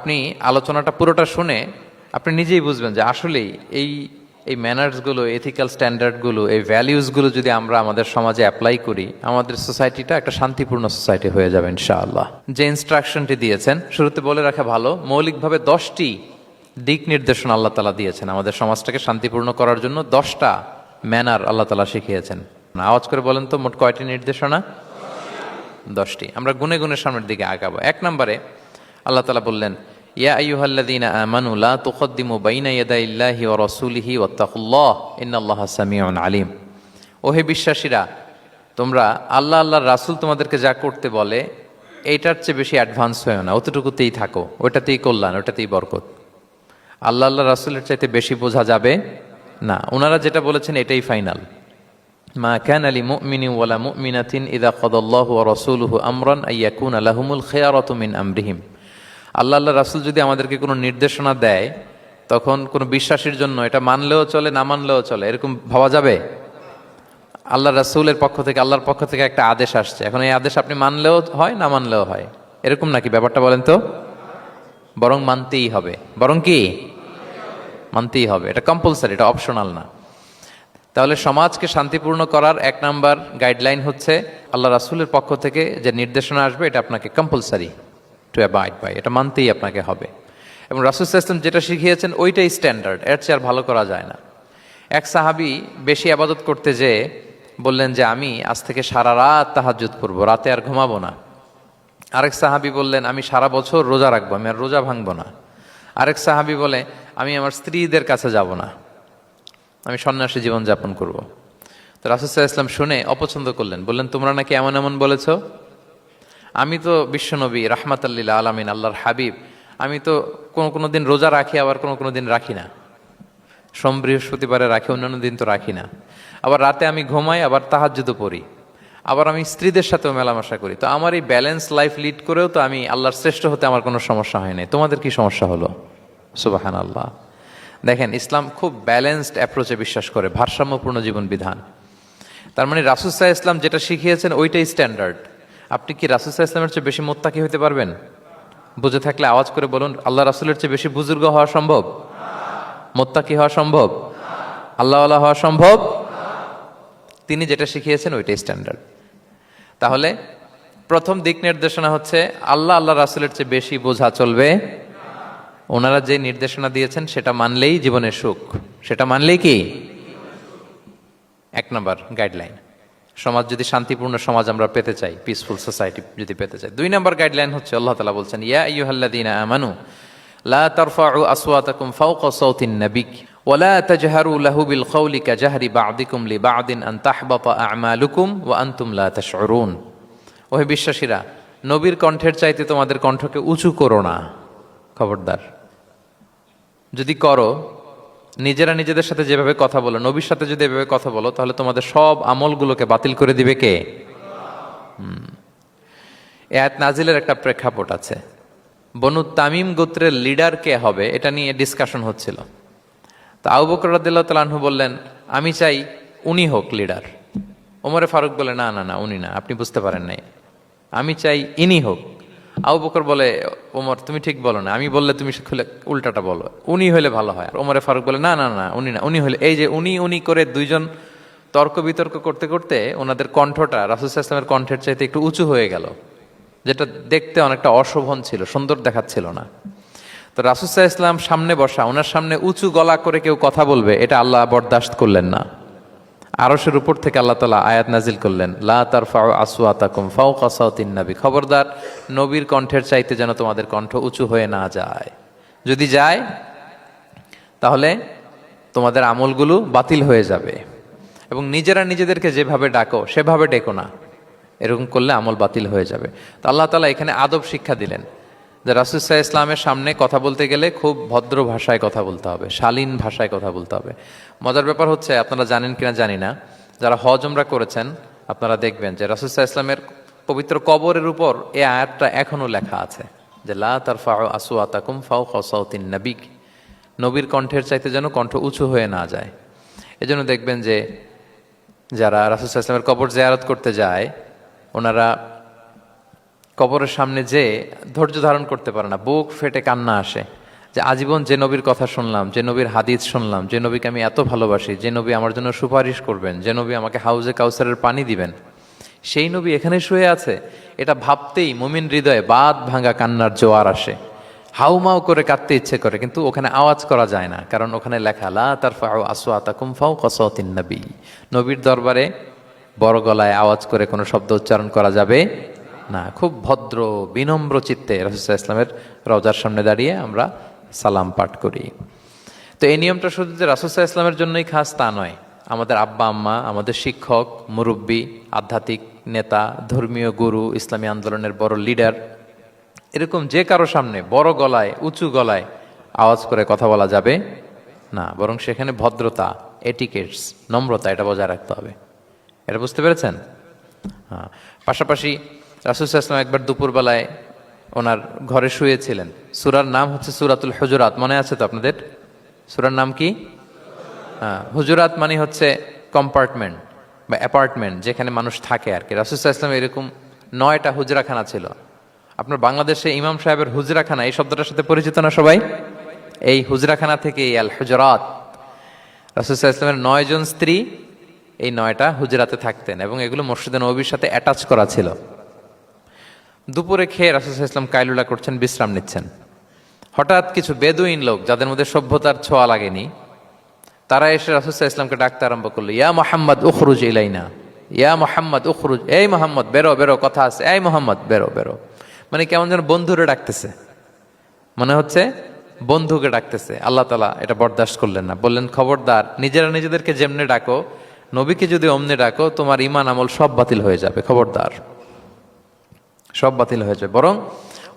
আপনি আলোচনাটা পুরোটা শুনে আপনি নিজেই বুঝবেন যে আসলেই এই এই ম্যানার্সগুলো, এথিক্যাল স্ট্যান্ডার্ডগুলো, এই ভ্যালিউসগুলো যদি আমরা আমাদের সমাজে অ্যাপ্লাই করি, আমাদের সোসাইটিটা একটা শান্তিপূর্ণ সোসাইটি হয়ে যাবে ইনশাআল্লাহ। যে ইনস্ট্রাকশনটি দিয়েছেন শুরুতে বলে রাখা ভালো, মৌলিকভাবে 10টি দিক নির্দেশনা আল্লাহ তালা দিয়েছেন আমাদের সমাজটাকে শান্তিপূর্ণ করার জন্য। 10টা ম্যানার আল্লাহ তালা শিখিয়েছেন। আওয়াজ করে বলেন তো মোট কয়টি নির্দেশনা? 10টি। আমরা গুনে গুনে সামনের দিকে আগাবো। 1 নম্বরে আল্লাহ তালা বললেন, ইয়া আইয়ুহাল্লাযীনা আমানু লা তুকদ্দিমু বাইনা ইয়াদাইল্লাহি ওয়া রাসূলিহি ওয়াত্তাকুল্লাহ ইন্নাল্লাহা সামিউন আলিম। ওহে বিশ্বাসীরা, তোমরা আল্লাহ আল্লাহর রাসূল তোমাদেরকে যা করতে বলে এইটার চেয়ে বেশি অ্যাডভান্স হয়েও না, অতটুকুতেই থাকো, ওটাতেই কল্যাণ, ওটাতেই বরকত। আল্লাহ আল্লাহ রাসূলের চাইতে বেশি বোঝা যাবে না। ওনারা যেটা বলেছেন এটাই ফাইনাল। মা কানা লিমুমিনিন ওয়ালা মুমিনাতিন ইযা কাদাল্লাহু ওয়া রাসূলুহু আমরান আইয়াকুনা লাহুমুল খিয়ারাতু মিন আমরিহিম। আল্লাহ আল্লাহ রাসূল যদি আমাদেরকে কোনো নির্দেশনা দেয়, তখন কোনো বিশ্বাসীর জন্য এটা মানলেও চলে, না মানলেও চলে, এরকম ভাবা যাবে? আল্লাহ রাসূলের পক্ষ থেকে, আল্লাহর পক্ষ থেকে একটা আদেশ আসছে, এখন এই আদেশ আপনি মানলেও হয়, না মানলেও হয়, এরকম নাকি ব্যাপারটা? বলেন তো। বরং মানতেই হবে। বরং কি? মানতেই হবে। এটা কম্পালসারি, এটা অপশনাল না। তাহলে সমাজকে শান্তিপূর্ণ করার 1 নাম্বার গাইডলাইন হচ্ছে আল্লাহ রাসূলের পক্ষ থেকে যে নির্দেশনা আসবে এটা আপনাকে কম্পালসারি টু অ্যাবাইড বাই, এটা মানতেই আপনাকে হবে। এবং রাসূল সাল্লাল্লাহু আলাইহি ওয়াসাল্লাম যেটা শিখিয়েছেন ওইটাই স্ট্যান্ডার্ড, এর চেয়ে আর ভালো করা যায় না। এক সাহাবী বেশি ইবাদত করতে যেয়ে বললেন যে আমি আজ থেকে সারা রাত তাহাজ্জুদ পড়ব, রাতে আর ঘুমাবো না। আরেক সাহাবী বললেন আমি সারা বছর রোজা রাখবো, আমি আর রোজা ভাঙবো না। আরেক সাহাবী বলে আমি আমার স্ত্রীদের কাছে যাব না, আমি সন্ন্যাসী জীবনযাপন করব। তো রাসূল সাল্লাল্লাহু আলাইহি ওয়াসাল্লাম শুনে অপছন্দ করলেন, বললেন তোমরা নাকি এমন এমন বলেছ, আমি তো বিশ্বনবী রাহমাতাল লিল আলামিন, আল্লাহর হাবিব, আমি তো কোনো দিন রোজা রাখি, আবার কোনো দিন রাখি না। সোম বৃহস্পতিবারে রাখি, অন্যান্য দিন তো রাখি না। আবার রাতে আমি ঘুমাই, আবার তাহাজ্জুদও পড়ি, আবার আমি স্ত্রীদের সাথেও মেলামেশা করি। তো আমার এই ব্যালেন্স লাইফ লিড করেও তো আমি আল্লাহর শ্রেষ্ঠ হতে আমার কোনো সমস্যা হয় নাই, তোমাদের কি সমস্যা হলো? সুবহানাল্লাহ। দেখেন, ইসলাম খুব ব্যালেন্সড অ্যাপ্রোচে বিশ্বাস করে, ভারসাম্যপূর্ণ জীবন বিধান। তার মানে রাসূল সাল্লাল্লাহু আলাইহি ওয়াসাল্লাম যেটা শিখিয়েছেন ওইটাই স্ট্যান্ডার্ড। আপনি কি রাসূল সাল্লাল্লাহু আলাইহি ওয়াসাল্লামের চেয়ে বেশি মুত্তাকি হতে পারবেন? বুঝে থাকলে আওয়াজ করে বলুন, আল্লাহ রাসূলের চেয়ে বেশি বুজুর্গ হওয়া সম্ভব? মুত্তাকি হওয়া সম্ভব? আল্লাহওয়ালা হওয়া সম্ভব? তিনি যেটা শিখিয়েছেন ওইটাই স্ট্যান্ডার্ড। তাহলে প্রথম দিক নির্দেশনা হচ্ছে আল্লাহ আল্লাহ রাসূলের চেয়ে বেশি বোঝা চলবে। ওনারা যে নির্দেশনা দিয়েছেন সেটা মানলেই জীবনের সুখ, সেটা মানলেই কি 1 নাম্বার গাইডলাইন। সমাজ যদি শান্তিপূর্ণ সমাজ আমরা পেতে চাই, পিসফুল সোসাইটি যদি পেতে চাই। 2 নাম্বার গাইডলাইন হচ্ছে আল্লাহ তাআলা বলছেন, ইয়া আইয়ুহাল্লাযীনা আমানু লা তারফাউ আসওয়াতাকুম ফাওকা সাওতিন নাবিক ওয়া লা তাজহারু লাহু বিল কওলি কাজাহরি বা'দিকুম লিবা'দিন আন তাহবাতা আ'মালুকুম ওয়া আনতুম লা তাশউরুন। ওহে বিশ্বাসীরা, নবীর কণ্ঠের চাইতে তোমাদের কণ্ঠকে উঁচু করো না। খবরদার, যদি করো, নিজেরা নিজেদের সাথে যেভাবে কথা বলো, নবীর সাথে যদি এভাবে কথা বলো, তাহলে তোমাদের সব আমলগুলোকে বাতিল করে দিবে কে? এই আয়াত নাজিলের একটা প্রেক্ষাপট আছে। বনু তামিম গোত্রের লিডার কে হবে এটা নিয়ে ডিসকাশন হচ্ছিল। তো আবু বকর রাদিয়াল্লাহু তাআলা আনহু বললেন, আমি চাই উনি হোক লিডার। ওমরে ফারুক বলে, না না না, উনি না, আপনি বুঝতে পারেন নাই, আমি চাই ইনি হোক। আবু বকর বলে, ওমর তুমি ঠিক বলো না, আমি বললে তুমি খুলে উল্টাটা বলো, উনি হলে ভালো হয়। ওমরে ফারুক বলে, না না না, উনি না, উনি হলে। এই যে উনি করে দুইজন তর্ক বিতর্ক করতে করতে ওনাদের কণ্ঠটা রাসূল সাল্লাল্লাহু আলাইহি ওয়াসাল্লামের কণ্ঠের চাইতে একটু উঁচু হয়ে গেল, যেটা দেখতে অনেকটা অশোভন ছিল, সুন্দর দেখাচ্ছিল না। তো রাসূল সাল্লাল্লাহু আলাইহি ওয়াসাল্লাম সামনে বসা, ওনার সামনে উঁচু গলা করে কেউ কথা বলবে, এটা আল্লাহ বরদাশত করলেন না। আরশের উপর থেকে আল্লাহ তাআলা আয়াত নাজিল করলেন, লা তারফাউ আসওয়াতাকুম ফাওকা সাওতিন নবী। খবরদার, নবীর কণ্ঠের চাইতে যেন তোমাদের কণ্ঠ উঁচু হয়ে না যায়। যদি যায় তাহলে তোমাদের আমলগুলো বাতিল হয়ে যাবে। এবং নিজেরা নিজেদেরকে যেভাবে ডাকো সেভাবে ডেকো না, এরকম করলে আমল বাতিল হয়ে যাবে। তো আল্লাহ তাআলা এখানে আদব শিক্ষা দিলেন যে রাসূল সাল্লাল্লাহু আলাইহি ওয়াসাল্লামের সামনে কথা বলতে গেলে খুব ভদ্র ভাষায় কথা বলতে হবে, শালীন ভাষায় কথা বলতে হবে। মজার ব্যাপার হচ্ছে, আপনারা জানেন কিনা জানি না, যারা হজ উমরা করেছেন আপনারা দেখবেন যে রাসূল সাল্লাল্লাহু আলাইহি ওয়াসাল্লামের পবিত্র কবরের উপর এই আয়াতটা এখনো লেখা আছে যে লা তারফাউ আসওয়াতাকুম ফাওকা সাওতিন নবী। নবীর কণ্ঠের চাইতে যেন কণ্ঠ উঁচু হয়ে না যায়। এজন্য দেখবেন যে যারা রাসূল সাল্লাল্লাহু আলাইহি ওয়াসাল্লামের কবর জিয়ারত করতে যায়, ওনারা কবরের সামনে যে ধৈর্য ধারণ করতে পারে না, বুক ফেটে কান্না আসে যে আজীবন যে নবীর কথা শুনলাম, যে নবীর হাদিস শুনলাম, যে নবীকে আমি এত ভালোবাসি, যে নবী আমার জন্য সুপারিশ করবেন, যে নবী আমাকে হাউজে কাউসারের পানি দিবেন, সেই নবী এখানে শুয়ে আছে। এটা ভাবতেই মুমিন হৃদয়ে বাঁধ ভাঙা কান্নার জোয়ার আসে, হাউমাউ করে কাঁদতে ইচ্ছে করে, কিন্তু ওখানে আওয়াজ করা যায় না, কারণ ওখানে লেখা লা তারফাউ আসওয়াতাকুম ফাওকা সাওতিন নবী। নবীর দরবারে বড় গলায় আওয়াজ করে কোনো শব্দ উচ্চারণ করা যাবে না। খুব ভদ্র বিনম্র চিত্তে রাসূলুল্লাহ ইসলামের রওজার সামনে দাঁড়িয়ে আমরা সালাম পাঠ করি। তো এই নিয়মটা শুধু যে রাসূলুল্লাহ ইসলামের জন্যই খাস তা নয়, আমাদের আব্বা আম্মা, আমাদের শিক্ষক, মুরব্বী, আধ্যাত্মিক নেতা, ধর্মীয় গুরু, ইসলামী আন্দোলনের বড় লিডার, এরকম যে কারো সামনে বড় গলায় উঁচু গলায় আওয়াজ করে কথা বলা যাবে না, বরং সেখানে ভদ্রতা, এটিকেটস, নম্রতা এটা বজায় রাখতে হবে। এটা বুঝতে পেরেছেন? হ্যাঁ। পাশাপাশি রাসূল সাল্লাল্লাহু আলাইহি ওয়াসাল্লাম একবার দুপুরবেলায় ওনার ঘরে শুয়েছিলেন। সূরার নাম হচ্ছে সূরাতুল হুজুরাত, মনে আছে তো আপনাদের? সূরার নাম কি? হ্যাঁ, হুজুরাত মানে হচ্ছে কম্পার্টমেন্ট বা অ্যাপার্টমেন্ট, যেখানে মানুষ থাকে আর কি। রাসূল সাল্লাল্লাহু আলাইহি ওয়াসাল্লাম এরকম 9টা হুজরাখানা ছিল। আপনার বাংলাদেশে ইমাম সাহেবের হুজরাখানা এই শব্দটার সাথে পরিচিত না সবাই? এই হুজরাখানা থেকে আল হুজরাত। রাসূল সাল্লাল্লাহু আলাইহি ওয়াসাল্লামের 9 জন স্ত্রী এই 9টা হুজরাতে থাকতেন এবং এগুলো মসজিদে নববীর সাথে অ্যাটাচ করা ছিল। দুপুরে খেয়ে রাসূল সাল্লাল্লাহু আলাইহি ওয়াসাল্লাম কাইলুলা করছেন, বিশ্রাম নিচ্ছেন। হঠাৎ কিছু বেদুইন লোক, যাদের মধ্যে সভ্যতার ছোঁয়া লাগেনি, তারা এসে রাসূল সাল্লাল্লাহু আলাইহি ওয়াসাল্লামকে ডাকতে আরম্ভ করলো, ইয়া মুহাম্মদ উখরুজ ইলাইনা, ইয়া মুহাম্মদ উখরুজ, এই মুহাম্মদ বেরো বেরো, কথা আছে, এই মুহাম্মদ বেরো বেরো। মানে কেমন যেন বন্ধুরে ডাকতেছে, মনে হচ্ছে বন্ধুকে ডাকতেছে। আল্লাহ তাআলা এটা বরদাস্ত করলেন না, বললেন খবরদার, নিজেরা নিজেদেরকে যেমনে ডাকো, নবীকে যদি অমনে ডাকো, তোমার ঈমান আমল সব বাতিল হয়ে যাবে, খবরদার, সব বাতিল হয়ে যাবে। বরং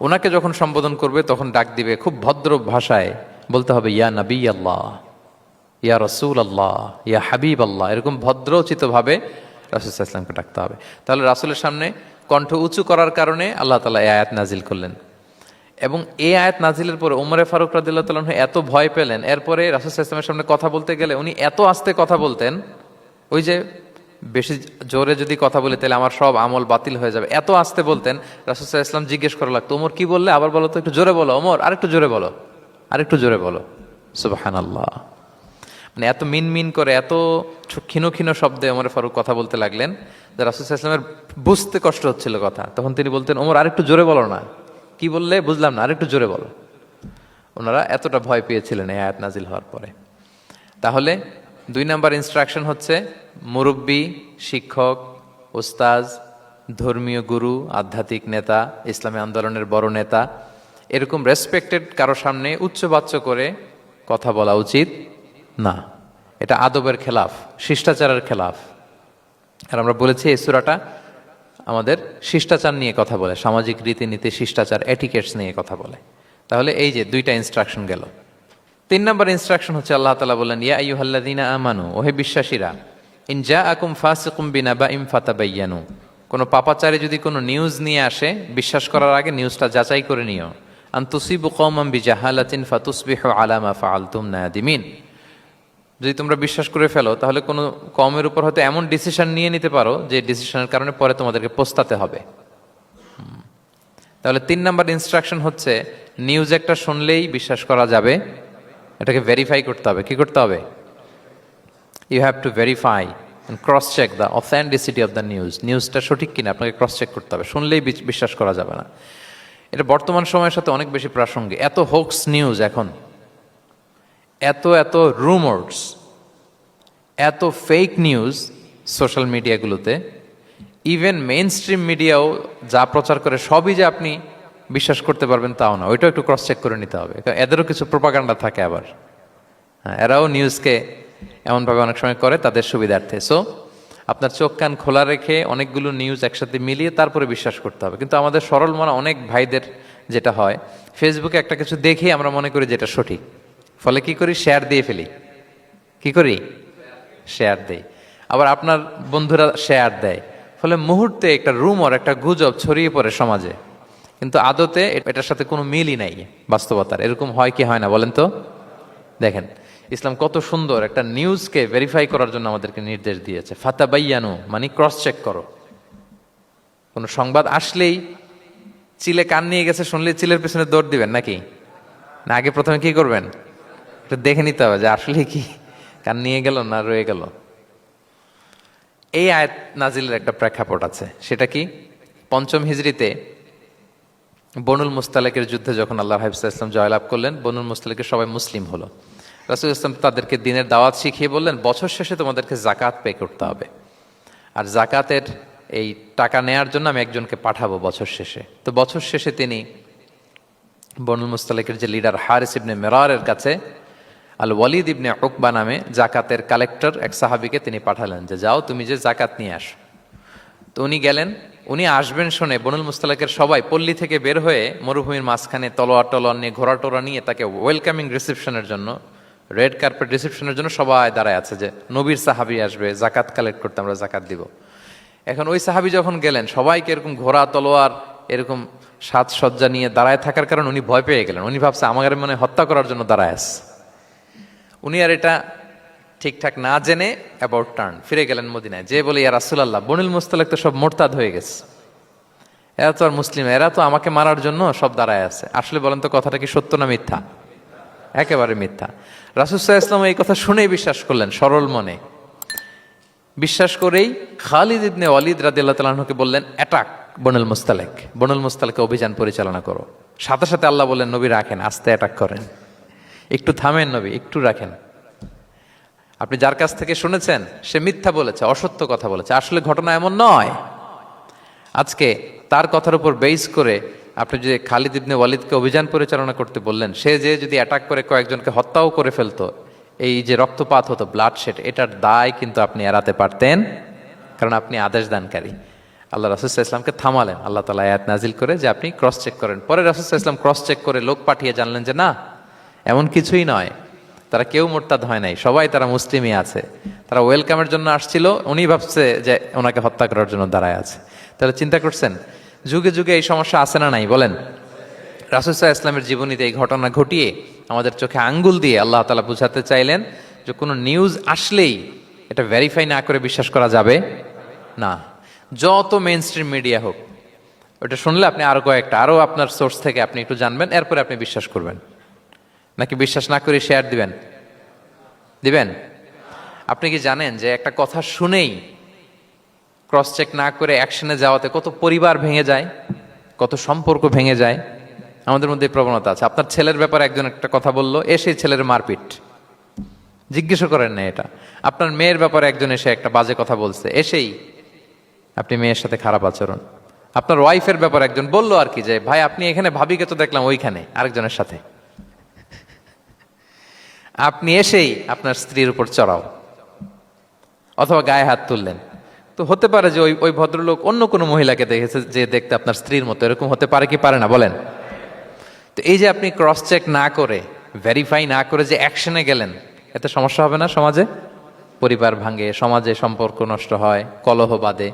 ওনাকে যখন সম্বোধন করবে তখন ডাক দিবে খুব ভদ্র ভাষায়, বলতে হবে ইয়া নবী আল্লাহ, ইয়া রসুল আল্লাহ, ইয়া হাবিব আল্লাহ, এরকম ভদ্রোচিত ভাবে রাসূল সাল্লাল্লাহু আলাইহি ওয়াসাল্লামকে ডাকতে হবে। তাহলে রাসূলের সামনে কণ্ঠ উঁচু করার কারণে আল্লাহ তাআলা এই আয়াত নাজিল করলেন। এবং এই আয়াত নাজিলের পরে উমরে ফারুক রাদিয়াল্লাহু তাআলা এত ভয় পেলেন, এরপরে রাসূল সাল্লাল্লাহু আলাইহি ওয়াসাল্লামের সামনে কথা বলতে গেলে উনি এত আস্তে কথা বলতেন, ওই যে বেশি জোরে যদি কথা বলি তাহলে আমার সব আমল বাতিল হয়ে যাবে, এত আস্তে বলতেন। রাসূল সাল্লাল্লাহু আলাইহি ওয়াসাল্লাম জিজ্ঞেস করা লাগতো, ওমর কি বললে, আবার বলো তো, একটু জোরে বলো ওমর, আরেকটু জোরে বলো, আরেকটু জোরে বলো। সুবহানাল্লাহ। মানে এত মিন মিন করে, এত ক্ষীণ ক্ষীণ শব্দে ওমর ফারুক কথা বলতে লাগলেন যে রাসূল সাল্লাল্লাহু আলাইহি ওয়াসাল্লামের বুঝতে কষ্ট হচ্ছিল কথা। তখন তিনি বলতেন, ওমর আরেকটু জোরে বলো না, কি বললে বুঝলাম না, আরেকটু জোরে বলো। ওনারা এতটা ভয় পেয়েছিলেন এই আয়াত নাজিল হওয়ার পরে। তাহলে 2 নাম্বার ইনস্ট্রাকশন হচ্ছে, মুরব্বী, শিক্ষক, ওস্তাজ, ধর্মীয় গুরু, আধ্যাত্মিক নেতা, ইসলামী আন্দোলনের বড় নেতা, এরকম রেসপেক্টেড কারো সামনে উচ্চবাচ্য করে কথা বলা উচিত না। এটা আদবের খেলাফ, শিষ্টাচারের খেলাফ। আর আমরা বলেছি এই সূরাটা আমাদের শিষ্টাচার নিয়ে কথা বলে, সামাজিক রীতিনীতি, শিষ্টাচার, এটিকেটস নিয়ে কথা বলে। তাহলে এই যে 2টা ইনস্ট্রাকশন গেল। 3 নাম্বার ইনস্ট্রাকশন হচ্ছে আল্লাহ তাআলা বললেন, ইয়া আইয়ুহাল্লাযীনা আমানু, ওহে বিশ্বাসীরা, ইন জাআকুম ফাসিকুম বিনাবাইন ফাতাবায়ানু, কোনো পাপাচারী যদি কোনো নিউজ নিয়ে আসে, বিশ্বাস করার আগে নিউজটা যাচাই করে নিও। আন তুসিবু কওমান বিজাহালাতিন ফাতুসবিহু আলা মা ফাআলতুম নাদিমিন, যদি তোমরা বিশ্বাস করে ফেলো তাহলে কোনো কওমের উপর হয়তো এমন ডিসিশন নিয়ে নিতে পারো যে ডিসিশনের কারণে পরে তোমাদেরকে পস্তাতে হবে। তাহলে 3 নাম্বার ইনস্ট্রাকশন হচ্ছে, নিউজ একটা শুনলেই বিশ্বাস করা যাবে, এটাকে ভেরিফাই করতে হবে। কি করতে হবে? You have to verify and cross check the authenticity of the news. নিউজটা সঠিক কিনা আপনাকে ক্রস চেক করতে হবে, শুনলেই বিশ্বাস করা যাবে না। এটা বর্তমান সময়ের সাথে অনেক বেশি প্রাসঙ্গিক। এত হোক্স নিউজ এখন, এত এত রুমার্স, এত ফেক নিউজ সোশ্যাল মিডিয়াগুলোতে, ইভেন মেইন স্ট্রিম মিডিয়াও যা প্রচার করে সবই যে আপনি বিশ্বাস করতে পারবেন তাও না, ওইটাও একটু ক্রস চেক করে নিতে হবে। এদেরও কিছু প্রোপাগান্ডা থাকে আবার, হ্যাঁ, এরাও নিউজকে এমনভাবে অনেক সময় করে তাদের সুবিধার্থে। সো আপনার চোখ কান খোলা রেখে অনেকগুলো নিউজ একসাথে মিলিয়ে তারপরে বিশ্বাস করতে হবে। কিন্তু আমাদের সরল মনা অনেক ভাইদের যেটা হয়, ফেসবুকে একটা কিছু দেখে আমরা মনে করি যেটা সঠিক, ফলে কি করি, শেয়ার দিয়ে ফেলি। কি করি? শেয়ার দেই। আবার আপনার বন্ধুরা শেয়ার দেয়, ফলে মুহূর্তে একটা রুমর, একটা গুজব ছড়িয়ে পড়ে সমাজে, কিন্তু আদতে এটার সাথে কোনো মিলই নাই বাস্তবতার। এরকম হয় কি হয় না বলেন তো? দেখেন ইসলাম কত সুন্দর একটা নিউজকে ভেরিফাই করার জন্য আমাদেরকে নির্দেশ দিয়েছে। ফাতাবাইয়ানু মানে ক্রস চেক করো। কোনো সংবাদ আসলেই চিলে কান নিয়ে গেছে শুনলে চিলের পেছনে দৌড় দিবেন নাকি? না আগে প্রথমে কি করবেন? একটু দেখে নিতে হবে যে আসলে কি কান নিয়ে গেল না রয়ে গেল। এই আয়াত নাজিলের একটা প্রেক্ষাপট আছে, সেটা কি? পঞ্চম হিজরিতে বনুল মুস্তালিকের যুদ্ধে যখন আল্লাহ হাবিব সাল্লাল্লাহু আলাইহি ওয়াসাল্লাম জয়লাভ করলেন, বনুল মুস্তালিকের সবাই মুসলিম হলো। রাসূল ইসলাম তাদেরকে দিনের দাওয়াত শিখিয়ে বললেন, বছর শেষে তোমাদেরকে জাকাত পে করতে হবে, আর জাকাতের এই টাকা নেয়ার জন্য আমি একজনকে পাঠাবো বছর শেষে। তো বছর শেষে তিনি বনুল মুস্তালিকের যে লিডার হারিস ইবনে মিরারের কাছে আল ওয়ালিদ ইবনে উকবা নামে জাকাতের কালেক্টর এক সাহাবীকে তিনি পাঠালেন যে যাও তুমি যে জাকাত নিয়ে আসো। তো উনি গেলেন, উনি আসবেন শুনে বনুল মুস্তালিকের সবাই পল্লী থেকে বের হয়ে মরুভূমির মাঝখানে তলোয়ার টলোয়ার নিয়ে ঘোড়া টোরা নিয়ে তাকে ওয়েলকামিং রিসেপশনের জন্য, রেড কার্পেট রিসেপশনের জন্য সবাই দাঁড়ায় আছে যে নবীর সাহাবী আসবে, জাকাত কালেক্ট করতে, আমরা জাকাত দিব। এখন ওই সাহাবী যখন গেলেন, সবাইকে এরকম ঘোড়া তলোয়ার এরকম সাজসজ্জা নিয়ে দাঁড়ায় থাকার কারণে উনি ভয় পেয়ে গেলেন। উনি ভাবছে আমাদের মনে হয় হত্যা করার জন্য দাঁড়ায় আছে। উনি আর এটা ঠিকঠাক না জেনে অ্যাবাউট টার্ন ফিরে গেলেন মদিনায়, যে বলে ইয়া রাসূলুল্লাহ, বনুল মুস্তালিক তো সব মোরতাদ হয়ে গেছে, এরা তো আর মুসলিম, এরা তো আমাকে মারার জন্য সব দাঁড়ায় আছে। আসলে বলেন তো কথাটা কি সত্য না মিথ্যা? একেবারে মিথ্যা। রাসূল সাল্লাল্লাহু আলাইহি ওয়াসাল্লাম এই কথা শুনেই বিশ্বাস করলেন সরল মনে। বিশ্বাস করেই খালিদ ইবনে ওয়ালিদ রাদিয়াল্লাহু তাআলা আনহুকে বললেন, অ্যাটাক বনুল মুস্তালিক, বনুল মুস্তালিকে অভিযান পরিচালনা করো। সাথে সাথে আল্লাহ বললেন, নবী রাখেন, আস্তে অ্যাটাক করেন, একটু থামেন নবী, একটু রাখেন। আপনি যার কাছ থেকে শুনেছেন সে মিথ্যা বলেছে, অসত্য কথা বলেছে, আসলে ঘটনা এমন নয়। আজকে তার কথার উপর বেস করে আপনি যে খালিদ ইবনে ওয়ালিদকে অভিযান পরিচালনা করতে বললেন, সে যে যদি অ্যাটাক করে কয়েকজনকে হত্যাও করে ফেলতো, এই যে রক্তপাত হতো, ব্লাডশেড, এটার দায় কিন্তু আপনি এড়াতে পারতেন, কারণ আপনি আদেশ দানকারী। আল্লাহ রাসূল সাল্লাল্লাহু আলাইহি ওয়াসাল্লামকে থামালেন আল্লাহ তাআলা আয়াত নাজিল করে যে আপনি ক্রস চেক করেন। পরে রাসূল সাল্লাল্লাহু আলাইহি ওয়াসাল্লাম ক্রস চেক করে লোক পাঠিয়ে জানলেন যে না, এমন কিছুই নয়, তারা কেউ মোরতাদ হয় নাই, সবাই তারা মুসলিমই আছে, তারা ওয়েলকামের জন্য আসছিল, উনি ভাবছে যে ওনাকে হত্যা করার জন্য দাঁড়ায় আছে। তাহলে চিন্তা করছেন যুগে যুগে এই সমস্যা আছে না নাই বলেন? রাসূল সাল্লাল্লাহু আলাইহি ওয়াসাল্লামের জীবনীতে এই ঘটনা ঘটিয়ে আমাদের চোখে আঙ্গুল দিয়ে আল্লাহ তাআলা বুঝাতে চাইলেন যে কোনো নিউজ আসলেই এটা ভেরিফাই না করে বিশ্বাস করা যাবে না। যত মেইন স্ট্রিম মিডিয়া হোক, ওটা শুনলে আপনি আরো কয়েকটা আরো আপনার সোর্স থেকে আপনি একটু জানবেন, এরপরে আপনি বিশ্বাস করবেন। নাকি বিশ্বাস না করে শেয়ার দিবেন? দিবেন? আপনি কি জানেন যে একটা কথা শুনেই ক্রস চেক না করে অ্যাকশনে যাওয়াতে কত পরিবার ভেঙে যায়, কত সম্পর্ক ভেঙে যায়? আমাদের মধ্যে প্রবণতা আছে। আপনার ছেলের ব্যাপারে একজন একটা কথা বললো, এসে ছেলের মারপিট, জিজ্ঞেসও করেন না এটা। আপনার মেয়ের ব্যাপারে একজন এসে একটা বাজে কথা বলছে, এসেই আপনি মেয়ের সাথে খারাপ আচরণ। আপনার ওয়াইফের ব্যাপারে একজন বললো আর কি যে ভাই আপনি এখানে, ভাবিকে তো দেখলাম ওইখানে আরেকজনের সাথে, আপনি এসেই আপনার স্ত্রীর উপর চড়াও অথবা গায়ে হাত তুললেন। তো হতে পারে যে ওই ভদ্রলোক অন্য কোনো মহিলাকে দেখেছে যে দেখতে আপনার স্ত্রীর মতো, এরকম হতে পারে কি পারে না বলেন? তো এই যে আপনি ক্রস চেক না করে, ভেরিফাই না করে যে অ্যাকশনে গেলেন, এতে সমস্যা হবে না? সমাজে পরিবার ভাঙে, সমাজে সম্পর্ক নষ্ট হয়, কলহ বাঁধে।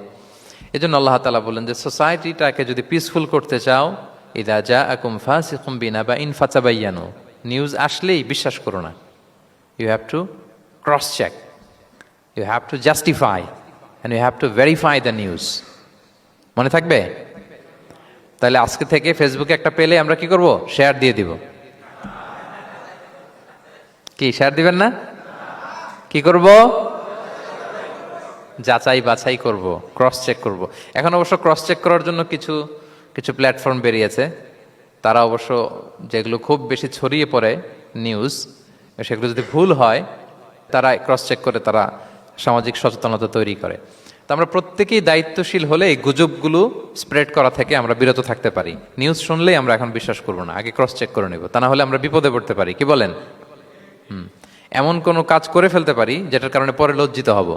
এই জন্য আল্লাহ তাআলা বলেন যে সোসাইটিটাকে যদি পিসফুল করতে চাও, ইযা জাআকুম ফাসিকুম বিনাবাইন ফাতাবায়ানু, নিউজ আসলেই বিশ্বাস করো না। You have to cross check, you have to justify, and you have to verify the news. মনে থাকবে? তাহলে আজকে থেকে ফেসবুকে একটা পেলে আমরা কি করব? শেয়ার দিয়ে দিব। কি শেয়ার দিবেন না? কি করব? যাচাই বাছাই করব, ক্রস চেক করব। এখন অবশ্য ক্রস চেক করার জন্য কিছু কিছু প্ল্যাটফর্ম বেরিয়েছে, তারা অবশ্য যেগুলো খুব বেশি ছড়িয়ে পড়ে নিউজ, সেগুলো যদি ভুল হয় তারা ক্রস চেক করে তারা সামাজিক সচেতনতা তৈরি করে। তো আমরা প্রত্যেকেই দায়িত্বশীল হলে এই গুজবগুলো স্প্রেড করা থেকে আমরা বিরত থাকতে পারি। নিউজ শুনলেই আমরা এখন বিশ্বাস করব না, আগে ক্রস চেক করে নেব, তা না হলে আমরা বিপদে পড়তে পারি। কি বলেন? এমন কোনো কাজ করে ফেলতে পারি যেটার কারণে পরে লজ্জিত হব।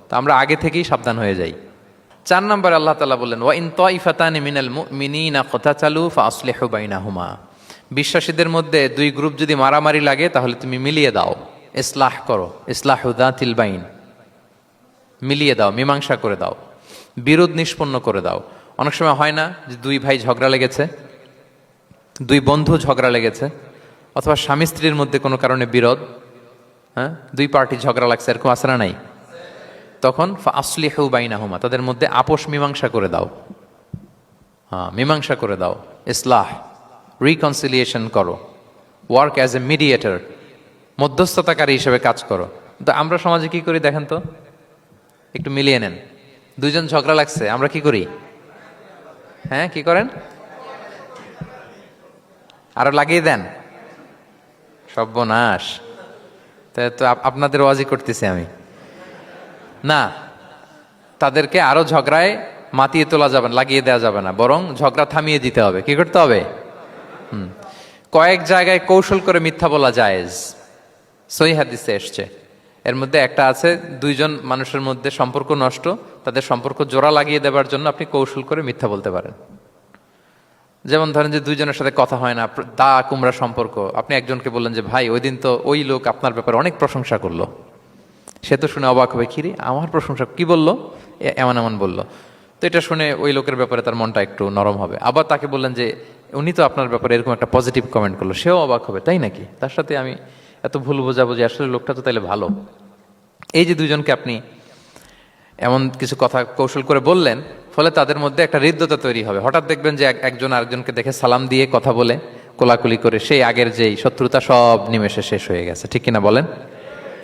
তো আমরা আগে থেকেই সাবধান হয়ে যাই। 4 নম্বরে আল্লাহ তাআলা বললেন, ওয়া ইন তাইফাতানি মিনাল মুমিনিনা ক্তাতালু ফাসলিহু বাইনাহুমা, বিশ্বাসীদের মধ্যে 2 গ্রুপ যদি মারামারি লাগে তাহলে তুমি মিলিয়ে দাও, ইসলাহ করো, ইসলাহু যাতিল বাইন, মিলিয়ে দাও, মীমাংসা করে দাও, বিরোধ নিষ্পন্ন করে দাও। অনেক সময় হয় না যে 2 ভাই ঝগড়া লেগেছে, 2 বন্ধু ঝগড়া লেগেছে, অথবা স্বামী স্ত্রীর মধ্যে কোনো কারণে বিরোধ, 2 পার্টি ঝগড়া লাগছে, এরকম আছে না নাই? তখন ফাসলিহু বাইনাহুমা, তাদের মধ্যে আপোষ মীমাংসা করে দাও। হ্যাঁ, মীমাংসা করে দাও, ইসলাহ, রিকনসিলিয়েশন করো, ওয়ার্ক অ্যাজ এ মিডিয়েটর, মধ্যস্থতাকারী হিসেবে কাজ করো। তো আমরা সমাজে কি করি দেখেন তো, একটু মিলিয়ে নেন। দুইজন ঝগড়া লাগছে, আমরা কি করি? হ্যাঁ, কি করেন? আরো লাগিয়ে দেন, সর্বনাশ। তাই তো আপনাদের ওয়াজি করতেছি আমি না, তাদেরকে আরো ঝগড়ায় মাতিয়ে তোলা যাবে না, লাগিয়ে দেওয়া যাবে না, বরং ঝগড়া থামিয়ে দিতে হবে। কি করতে হবে? কয়েক জায়গায় কৌশল করে মিথ্যা বলা জায়েজ, সহিহ হাদিসে এসছে। এর মধ্যে একটা আছে, দুইজন মানুষের মধ্যে সম্পর্ক নষ্ট, তাদের সম্পর্ক জোড়া লাগিয়ে দেওয়ার জন্য আপনি কৌশল করে মিথ্যা বলতে পারেন। যেমন ধরেন যে দুইজনের সাথে কথা হয় না, দা কুমড়া সম্পর্ক, আপনি একজনকে বললেন যে ভাই ওই দিন তো ওই লোক আপনার ব্যাপারে অনেক প্রশংসা করলো। সে তো শুনে অবাক হবে, কিরে আমার প্রশংসা কি বললো, এমন এমন বললো। তো এটা শুনে ওই লোকের ব্যাপারে তার মনটা একটু নরম হবে। আবার তাকে বললেন যে উনি তো আপনার ব্যাপারে এরকম একটা পজিটিভ কমেন্ট করলো, সেও অবাক হবে, তাই নাকি, তার সাথে আমি এত ভুল বোঝাবুঝি, আসলে লোকটা তো তাইলে ভালো। এই যে দুইজনকে আপনি এমন কিছু কথা কৌশল করে বললেন, ফলে তাদের মধ্যে একটা হৃদ্যতা তৈরি হবে। হঠাৎ দেখবেন যে একজন আরেকজনকে দেখে সালাম দিয়ে কথা বলে কোলাকুলি করে সেই আগের যেই শত্রুতা সব নিমেষে শেষ হয়ে গেছে। ঠিক কিনা বলেন?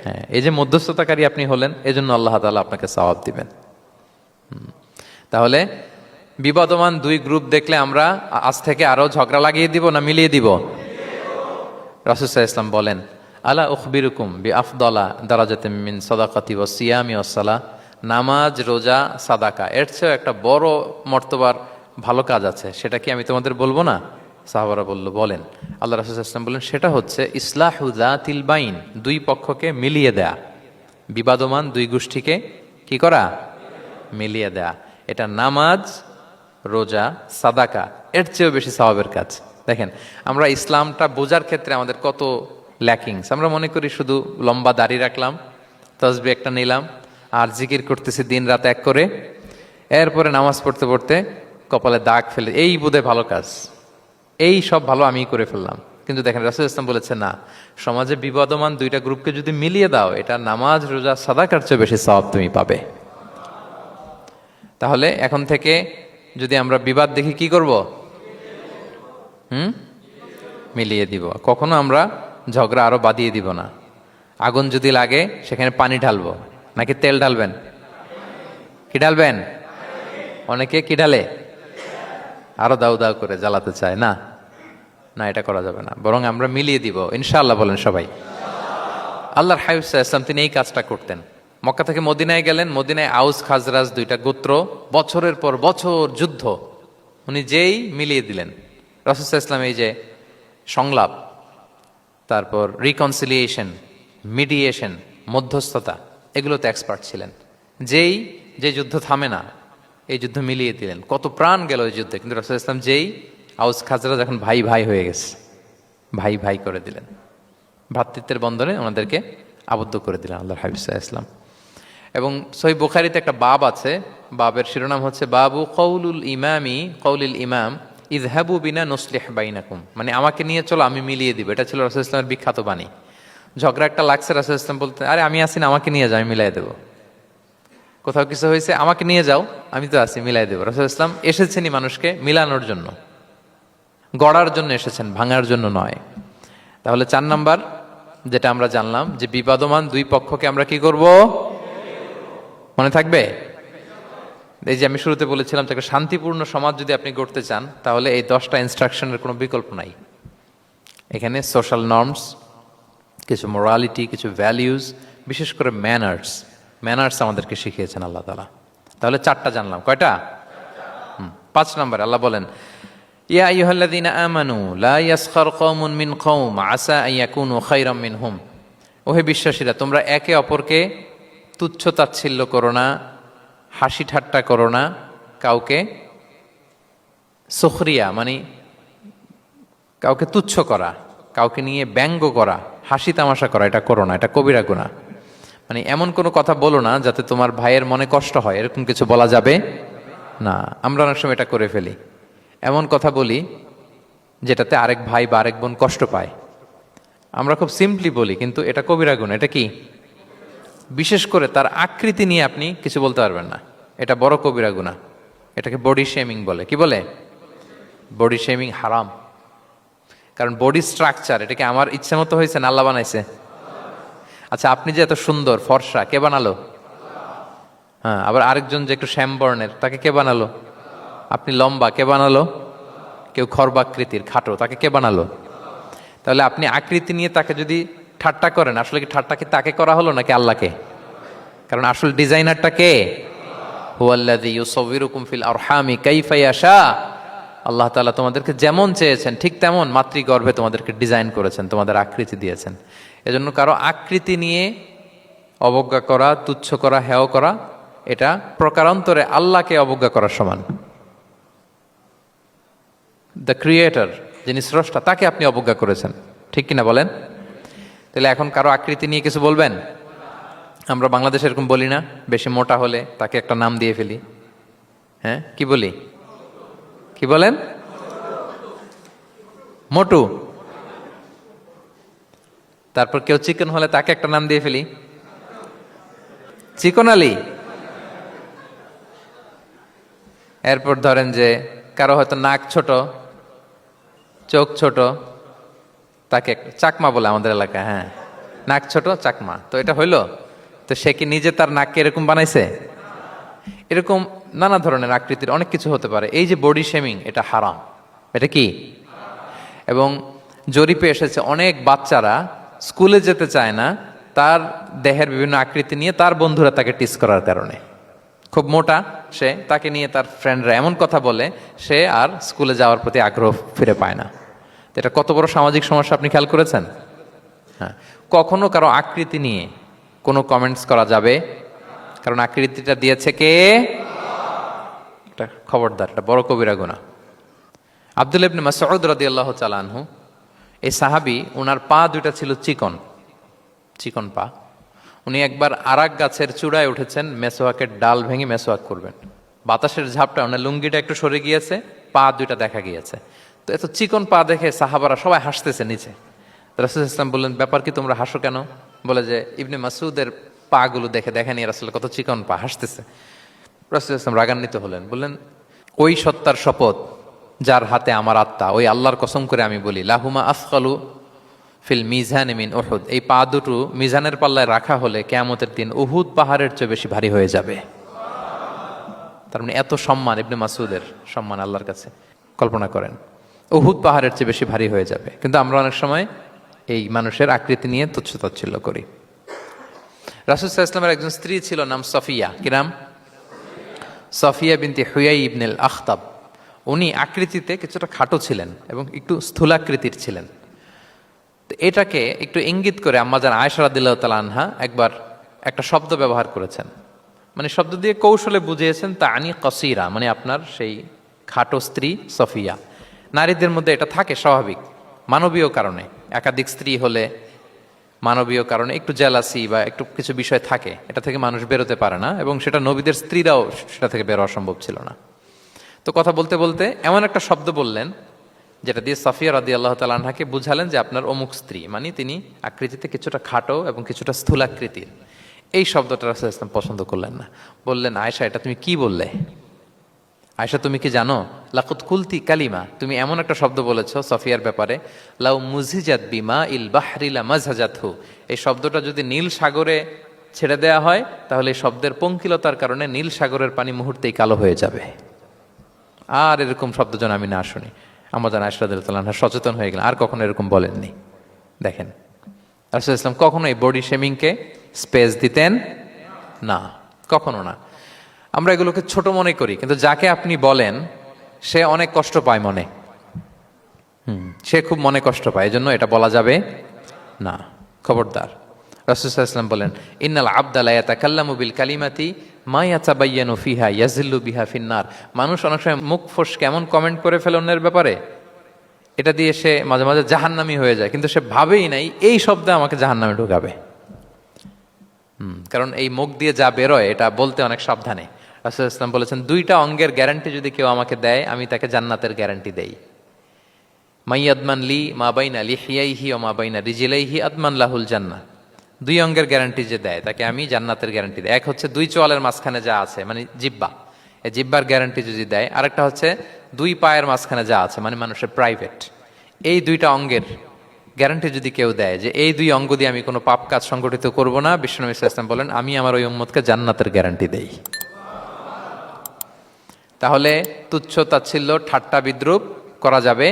হ্যাঁ, এই যে মধ্যস্থতাকারী আপনি হলেন, এজন্য আল্লাহ তাআলা আপনাকে সওয়াব দিবেন। তাহলে বিবাদমান দুই গ্রুপ দেখলে আমরা আজ থেকে আরো ঝগড়া লাগিয়ে দিব না মিলিয়ে দিব? রাসূল সাল্লাল্লাহু আলাইহি ওয়াসাল্লাম বলেন, আলা উখবিরুকুম বিআফদালা দারাজাতিম মিন সাদাকাতি ওয়াস সিয়ামি ওয়াস সালাহ, নামাজ, রোজা, সাদাকা, এর চেয়ে একটা বড় মর্তবার ভালো কাজ আছে, সেটা কি আমি তোমাদের বলবো না? সাহাবারা বলল, বলেন। আল্লাহ রাসূল সাল্লাল্লাহু আলাইহি ওয়াসাল্লাম বললেন, সেটা হচ্ছে ইসলাহু যাতিল বাইন, দুই পক্ষকে মিলিয়ে দেয়া, বিবাদমান দুই গোষ্ঠীকে কি করা? মিলিয়ে দেয়া। এটা নামাজ, রোজা, সাদাকা এর চেয়েও বেশি সওয়াবের কাজ। দেখেন, আমরা ইসলামটা বোঝার ক্ষেত্রে আমাদের কত ল্যাকিংস। আমরা মনে করি শুধু লম্বা দাড়ি রাখলাম, তাসবিহ একটা নিলাম, আর জিকির করতেছি দিন রাত এক করে, এরপরে নামাজ পড়তে পড়তে কপালে দাগ ফেলে, এই বোধহয় ভালো কাজ, এই সব ভালো আমিই করে ফেললাম। কিন্তু দেখেন, রাসূল ইসলাম বলেছে না, সমাজে বিবাদমান দুইটা গ্রুপকে যদি মিলিয়ে দাও, এটা নামাজ, রোজা, সাদাকার চেয়ে বেশি সওয়াব তুমি পাবে। তাহলে এখন থেকে যদি আমরা বিবাদ দেখি কি করব? মিলিয়ে দিব। কখনো আমরা ঝগড়া আরো বাদিয়ে দিব না। আগুন যদি লাগে সেখানে পানি ঢালবো নাকি তেল ঢালবেন? কি ঢালবেন? অনেকে কি ঢালে? আরো দাউ দাউ করে জ্বালাতে চায় না, না, এটা করা যাবে না, বরং আমরা মিলিয়ে দিব ইনশাআল্লাহ। বলেন সবাই। আল্লাহর হাবিব সাল্লাল্লাহু আলাইহি ওয়াসাল্লাম তিনি এই কাজটা করতেন। মক্কা থেকে মদিনায় গেলেন, মদিনায় আউস খাজরাজ দুইটা গোত্র, বছরের পর বছর যুদ্ধ, উনি যেই মিলিয়ে দিলেন। রাসূল সাল্লাল্লাহু আলাইহি ওয়াসাল্লাম এই যে সংলাপ, তারপর রিকনসিলিয়েশন, মিডিয়েশন, মধ্যস্থতা, এগুলোতে এক্সপার্ট ছিলেন। যেই যে যুদ্ধ থামে না, এই যুদ্ধ মিলিয়ে দিলেন। কত প্রাণ গেল এই যুদ্ধে, কিন্তু রাসূল সাল্লাল্লাহু আলাইহি ওয়াসাল্লাম যেই আউস খাজরাজ এখন ভাই ভাই হয়ে গেছে, ভাই ভাই করে দিলেন, ভ্রাতৃত্বের বন্ধনে ওনাদেরকে আবদ্ধ করে দিলেন আল্লাহর হাবিব সাল্লাল্লাহু আলাইহি ওয়াসাল্লাম। এবং সহিহ বুখারীতে একটা বাব আছে, বাবের শিরোনাম হচ্ছে বাবু কওলুল ইমামি কওলিল ইমাম ইযহাবু বিনা নুসলিহ বাইনাকুম, মানে আমাকে নিয়ে চলো আমি মিলিয়ে দিব। এটা ছিল রাসূল সাল্লাল্লাহু আলাইহি ওয়াসাল্লামের বিখ্যাত বাণী। ঝগড়া একটা লাগছে, রাসূল সাল্লাল্লাহু আলাইহি ওয়াসাল্লাম বলতেন, আরে আমি আছি না, আমাকে নিয়ে যাও, আমি মিলাই দেবো। কোথাও কিছু হয়েছে, আমাকে নিয়ে যাও, আমি তো আছি, মিলাই দেবো। রাসূল সাল্লাল্লাহু আলাইহি ওয়াসাল্লাম এসেছেনই মানুষকে মিলানোর জন্য, গড়ার জন্য এসেছেন, ভাঙার জন্য নয়। তাহলে 4 নাম্বার যেটা আমরা জানলাম, যে বিবাদমান দুই পক্ষকে আমরা কি করব? মনে থাকবে? এই যে আমি শুরুতে বলেছিলাম, একটা শান্তিপূর্ণ সমাজ যদি আপনি গড়তে চান, তাহলে এই 10টা ইনস্ট্রাকশনের কোনো বিকল্প নাই। এখানে সোশ্যাল নর্মস, কিছু মোরালিটি, কিছু ভ্যালিউজ, বিশেষ করে ম্যানার্স আমাদেরকে শিখিয়েছেন আল্লাহ তাআলা। তাহলে 4টা জানলাম, কয়টা? 5 নম্বরে আল্লাহ বলেন, ইয়া আইয়ুহাল্লাযীনা আমানু লা ইয়াসখার কওমুন মিন কওম আসা আন ইয়াকুনু খায়রাম মিনহুম। ওহে বিশ্বাসীরা, তোমরা একে অপরকে তুচ্ছ তাচ্ছিল্য করো না, হাসি ঠাট্টা করো না, কাউকে সুখরিয়া মানে কাউকে তুচ্ছ করা, কাউকে নিয়ে ব্যঙ্গ করা, হাসি তামাশা করা, এটা করো না, এটা কবিরা গুনাহ। মানে এমন কোনো কথা বলো না যাতে তোমার ভাইয়ের মনে কষ্ট হয়, এরকম কিছু বলা যাবে না। আমরা অনেক সময় এটা করে ফেলি, এমন কথা বলি যেটাতে আরেক ভাই বা আরেক বোন কষ্ট পায়। আমরা খুব সিম্পলি বলি, কিন্তু এটা কবিরা গুনাহ। এটা কি? বিশেষ করে তার আকৃতি নিয়ে আপনি কিছু বলতে পারবেন না, এটা বড় কবিরা গুনাহ। এটাকে বডি শেমিং বলে। কি বলে? বডি শেমিং হারাম। কারণ বডি স্ট্রাকচার এটা কি আমার ইচ্ছে মতো হয়েছে না আল্লাহ বানাইছে? আচ্ছা, আপনি যে এত সুন্দর ফর্সা, কে বানালো? হ্যাঁ, আবার আরেকজন যে একটু শ্যামবর্ণের, তাকে কে বানালো? আপনি লম্বা, কে বানালো? কেউ খর্বাকৃতির, খাটো, তাকে কে বানালো? তাহলে আপনি আকৃতি নিয়ে তাকে যদি ঠাট্টা করেন, আসলে কি ঠাট্টা কি তাকে করা হলো নাকি আল্লাহকে? কারণ আসল ডিজাইনারটা কে? হুয়াল্লাযী ইউসাউবিরুকুম ফিল আরহামি কাইফা ইয়াশা। আল্লাহ তাআলা তোমাদেরকে যেমন চেয়েছেন ঠিক তেমন মাতৃগর্ভে তোমাদেরকে ডিজাইন করেছেন, তোমাদের আকৃতি দিয়েছেন। এজন্য কারো আকৃতি নিয়ে অবজ্ঞা করা, তুচ্ছ করা, হেয় করা, এটা প্রকারান্তরে আল্লাহকে অবজ্ঞা করার সমান। দ্য ক্রিয়েটর, যিনি স্রষ্টা, তাকে আপনি অবজ্ঞা করেছেন, ঠিক কিনা বলেন? তাহলে এখন কারো আকৃতি নিয়ে কিছু বলবেন? আমরা বাংলাদেশে এরকম বলি না? বেশি মোটা হলে তাকে একটা নাম দিয়ে ফেলি। হ্যাঁ, কি বলি? কি বলেন? মোটু। তারপর কেউ চিকন হলে তাকে একটা নাম দিয়ে ফেলি, চিকন আলী। এরপর ধরেন যে কারো হয়তো নাক ছোট, চোখ ছোট, তাকে চাকমা বলে আমাদের এলাকায়। হ্যাঁ, নাক ছোট চাকমা, তো এটা হইলো? তো সে কি নিজে তার নাককে এরকম বানাইছে? এরকম নানা ধরনের আকৃতির অনেক কিছু হতে পারে। এই যে বডি শেমিং, এটা হারাম। এটা কি? এবং জরিপে এসেছে অনেক বাচ্চারা স্কুলে যেতে চায় না তার দেহের বিভিন্ন আকৃতি নিয়ে, তার বন্ধুরা তাকে টিস করার কারণে। খুব মোটা সে, তাকে নিয়ে তার ফ্রেন্ডরা এমন কথা বলে, সে আর স্কুলে যাওয়ার প্রতি আগ্রহ ফিরে পায় না। তো এটা কত বড় সামাজিক সমস্যা আপনি খেয়াল করেছেন? হ্যাঁ, কখনো কারো আকৃতি নিয়ে কোনো কমেন্টস করা যাবে? কারণ আকৃতিটা দিয়েছে কে? এটা খবরদার, এটা বড় কবিরা গুনাহ। আব্দুল্লাহ ইবনে মাসউদ রাদিয়াল্লাহু তাআলা আনহু, এই সাহাবী, ওনার পা দুইটা ছিল চিকন, চিকন পা। উনি একবার আরাক গাছের চূড়ায় উঠেছেন, মেসোয়াকের ডাল ভেঙে মেসোয়াক করবেন। বাতাসের ঝাপটা ওনার লুঙ্গিটা একটু সরে গিয়েছে, পা দুইটা দেখা গিয়েছে। তো এত চিকন পা দেখে সাহাবারা সবাই হাসতেছে নিচে। রাসূল ইসলাম বললেন, ব্যাপার কি, তোমরা হাসো কেন? বলে যে ইবনে মাসউদের পা গুলো দেখে দেখেনি রাসূল কত চিকন পা, হাসতেছে। রাসূল ইসলাম রাগান্বিত হলেন, বললেন, ওই সত্তার শপথ যার হাতে আমার আত্মা, ওই আল্লাহর কসম করে আমি বলি, লাহুমা আফকালু ফিল মিজান মিন উহুদ, এই পা দুটো মিজানের পাল্লায় রাখা হলে কিয়ামতের দিন উহুদ পাহাড়ের চেয়ে বেশি ভারী হয়ে যাবে। তার মানে এত সম্মান ইবনে মাসউদের, সম্মান আল্লাহর কাছে, কল্পনা করেন, উহুদ পাহাড়ের চেয়ে বেশি ভারী হয়ে যাবে। কিন্তু আমরা অনেক সময় এই মানুষের আকৃতি নিয়ে তুচ্ছ-তাচ্ছিল্য করি। রাসূল সাল্লাল্লাহু আলাইহি ওয়াসাল্লামের একজন স্ত্রী ছিল, নাম সফিয়া। কি নাম? সফিয়া বিনতে হুয়াই ইবনুল আখতাব। উনি আকৃতিতে কিছুটা খাটো ছিলেন এবং একটু স্থূলাকৃতির ছিলেন। তো এটাকে একটু ইঙ্গিত করে আম্মাজান আয়েশা রাদিয়াল্লাহু তাআলা আনহা একবার একটা শব্দ ব্যবহার করেছেন, মানে শব্দ দিয়ে কৌশলে বুঝিয়েছেন, তানি কসিরা, মানে আপনার সেই খাটো স্ত্রী সফিয়া। নারীদের মধ্যে এটা থাকে স্বাভাবিক, মানবীয় কারণে। একাধিক স্ত্রী হলে মানবীয় কারণে একটু জেলাসি বা একটু কিছু বিষয় থাকে, এটা থেকে মানুষ বেরোতে পারে না, এবং সেটা নবীদের স্ত্রীরাও সেটা থেকে বেরোয়া সম্ভব ছিল না। তো কথা বলতে বলতে এমন একটা শব্দ বললেন যেটা দিয়ে সাফিয়া রাদিয়াল্লাহু তাআলা আনহাকে বুঝালেন যে আপনার অমুক স্ত্রী, মানে তিনি আকৃতিতে কিছুটা খাটো এবং কিছুটা স্থূলাকৃতির। এই শব্দটা রাসূল ইসলাম পছন্দ করলেন না। বললেন, আয়েশা, এটা তুমি কি বললে? আয়েশা, তুমি কি জানো, লাকুত কুলতি কালিমা, তুমি এমন একটা শব্দ বলেছো সফিয়ার ব্যাপারে, লাউ মুজিজাত বিমা ইল বাহরি লা মাজহাজাতহু, এই শব্দটা যদি নীল সাগরে ছেড়ে দেওয়া হয় তাহলে এই শব্দের পঙ্কিলতার কারণে নীল সাগরের পানি মুহূর্তেই কালো হয়ে যাবে। আর এরকম শব্দ যেন আমি না শুনি। আম্মাজান আয়েশা রাদিয়াল্লাহু তাআলা আনহা সচেতন হয়ে গেলেন, আর কখনো এরকম বলেননি। দেখেন, রাসূল ইসলাম কখনো এই বডি শেমিংকে স্পেস দিতেন না, কখনো না। আমরা এগুলোকে ছোট মনে করি, কিন্তু যাকে আপনি বলেন সে অনেক কষ্ট পায় মনে। সে খুব মনে কষ্ট পায়, এজন্য এটা বলা যাবে না, খবরদার। রাসূল সাল্লাল্লাহু আলাইহি ওয়াসাল্লাম বলেন, ইন্নাল আবদা লা ইয়াতাকাল্লামু বিল কালিমাতি মা ইয়াতাবায়্যানু ফিহা ইয়াজিল্লু বিহা ফিন্নার। মানুষ অনেক সময় মুখ ফসকে এমন কমেন্ট করে ফেলে অন্যের ব্যাপারে, এটা দিয়ে সে মাঝে মাঝে জাহান্নামী হয়ে যায়, কিন্তু সে ভাবেই নাই এই শব্দে আমাকে জাহান্নামে ঢুকাবে। কারণ এই মুখ দিয়ে যা বেরোয় এটা বলতে অনেক সাবধানে। রাসূল ইসলাম বলেছেন, দুইটা অঙ্গের গ্যারান্টি যদি কেউ আমাকে দেয়, আমি তাকে জান্নাতের গ্যারান্টি দেই। মাইয়াদমান লি মা বাইনা লিহিয়াইহি ওয়া মা বাইনা রিজলাইহি আদমান লাহুল জান্নাহ। দুই অঙ্গের গ্যারান্টি যে দেয় তাকে আমি জান্নাতের গ্যারান্টি দেই। এক হচ্ছে দুই চোয়ালের মাঝখানে যা আছে, মানে জিহ্বা, এই জিহ্বার গ্যারান্টি যদি দেয়। আরেকটা হচ্ছে দুই পায়ের মাঝখানে যা আছে মানে মানুষের প্রাইভেট, এই দুইটা অঙ্গের গ্যারান্টি যদি কেউ দেয় যে এই দুই অঙ্গ দিয়ে আমি কোনো পাপ কাজ সংগঠিত করব না, বিশ্বনবী সাল্লাল্লাহু আলাইহি ওয়াসাল্লাম বলেন আমি আমার ওই উম্মতকে জান্নাতের গ্যারান্টি দেই। তাহলে তুচ্ছ তাচ্ছিল্য ঠাট্টা বিদ্রুপ করা যাবে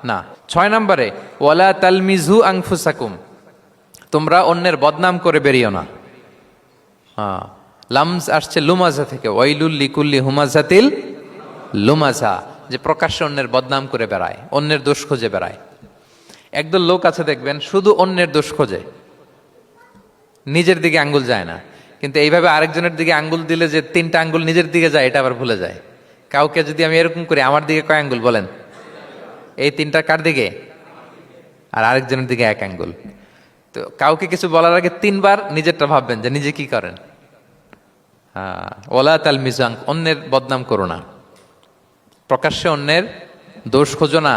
না। 6 নম্বরে ওয়ালা তালমিজু আনফুসাকুম, তোমরা অন্যের বদনাম করে বেরিও না। লামজ আসছে লুমাজা থেকে, ওয়াইলুল লিকুল্লি হুমাজাতিল লুমাজা, যে প্রকাশ্যে অন্যের বদনাম করে বেড়ায়, অন্যের দোষ খুঁজে বেড়ায়। একদল লোক আছে দেখবেন শুধু অন্যের দোষ খোঁজে, নিজের দিকে আঙ্গুল যায় না। কিন্তু এইভাবে আরেকজনের দিকে আঙ্গুল দিলে যে 3টা আঙ্গুল নিজের দিকে যায় এটা আবার ভুলে যায়। কাউকে যদি আমি এরকম করি, আমার দিকে কয় আঙ্গুল বলেন? এই 3টা কার দিকে? আর আরেকজনের দিকে 1 আঙ্গুল। তো কাউকে কিছু বলার আগে 3বার নিজেরটা ভাববেন যে নিজে কি করেন। ওলা তাল মিজাং, অন্যের বদনাম করো না, প্রকাশ্যে অন্যের দোষ খোঁজো না।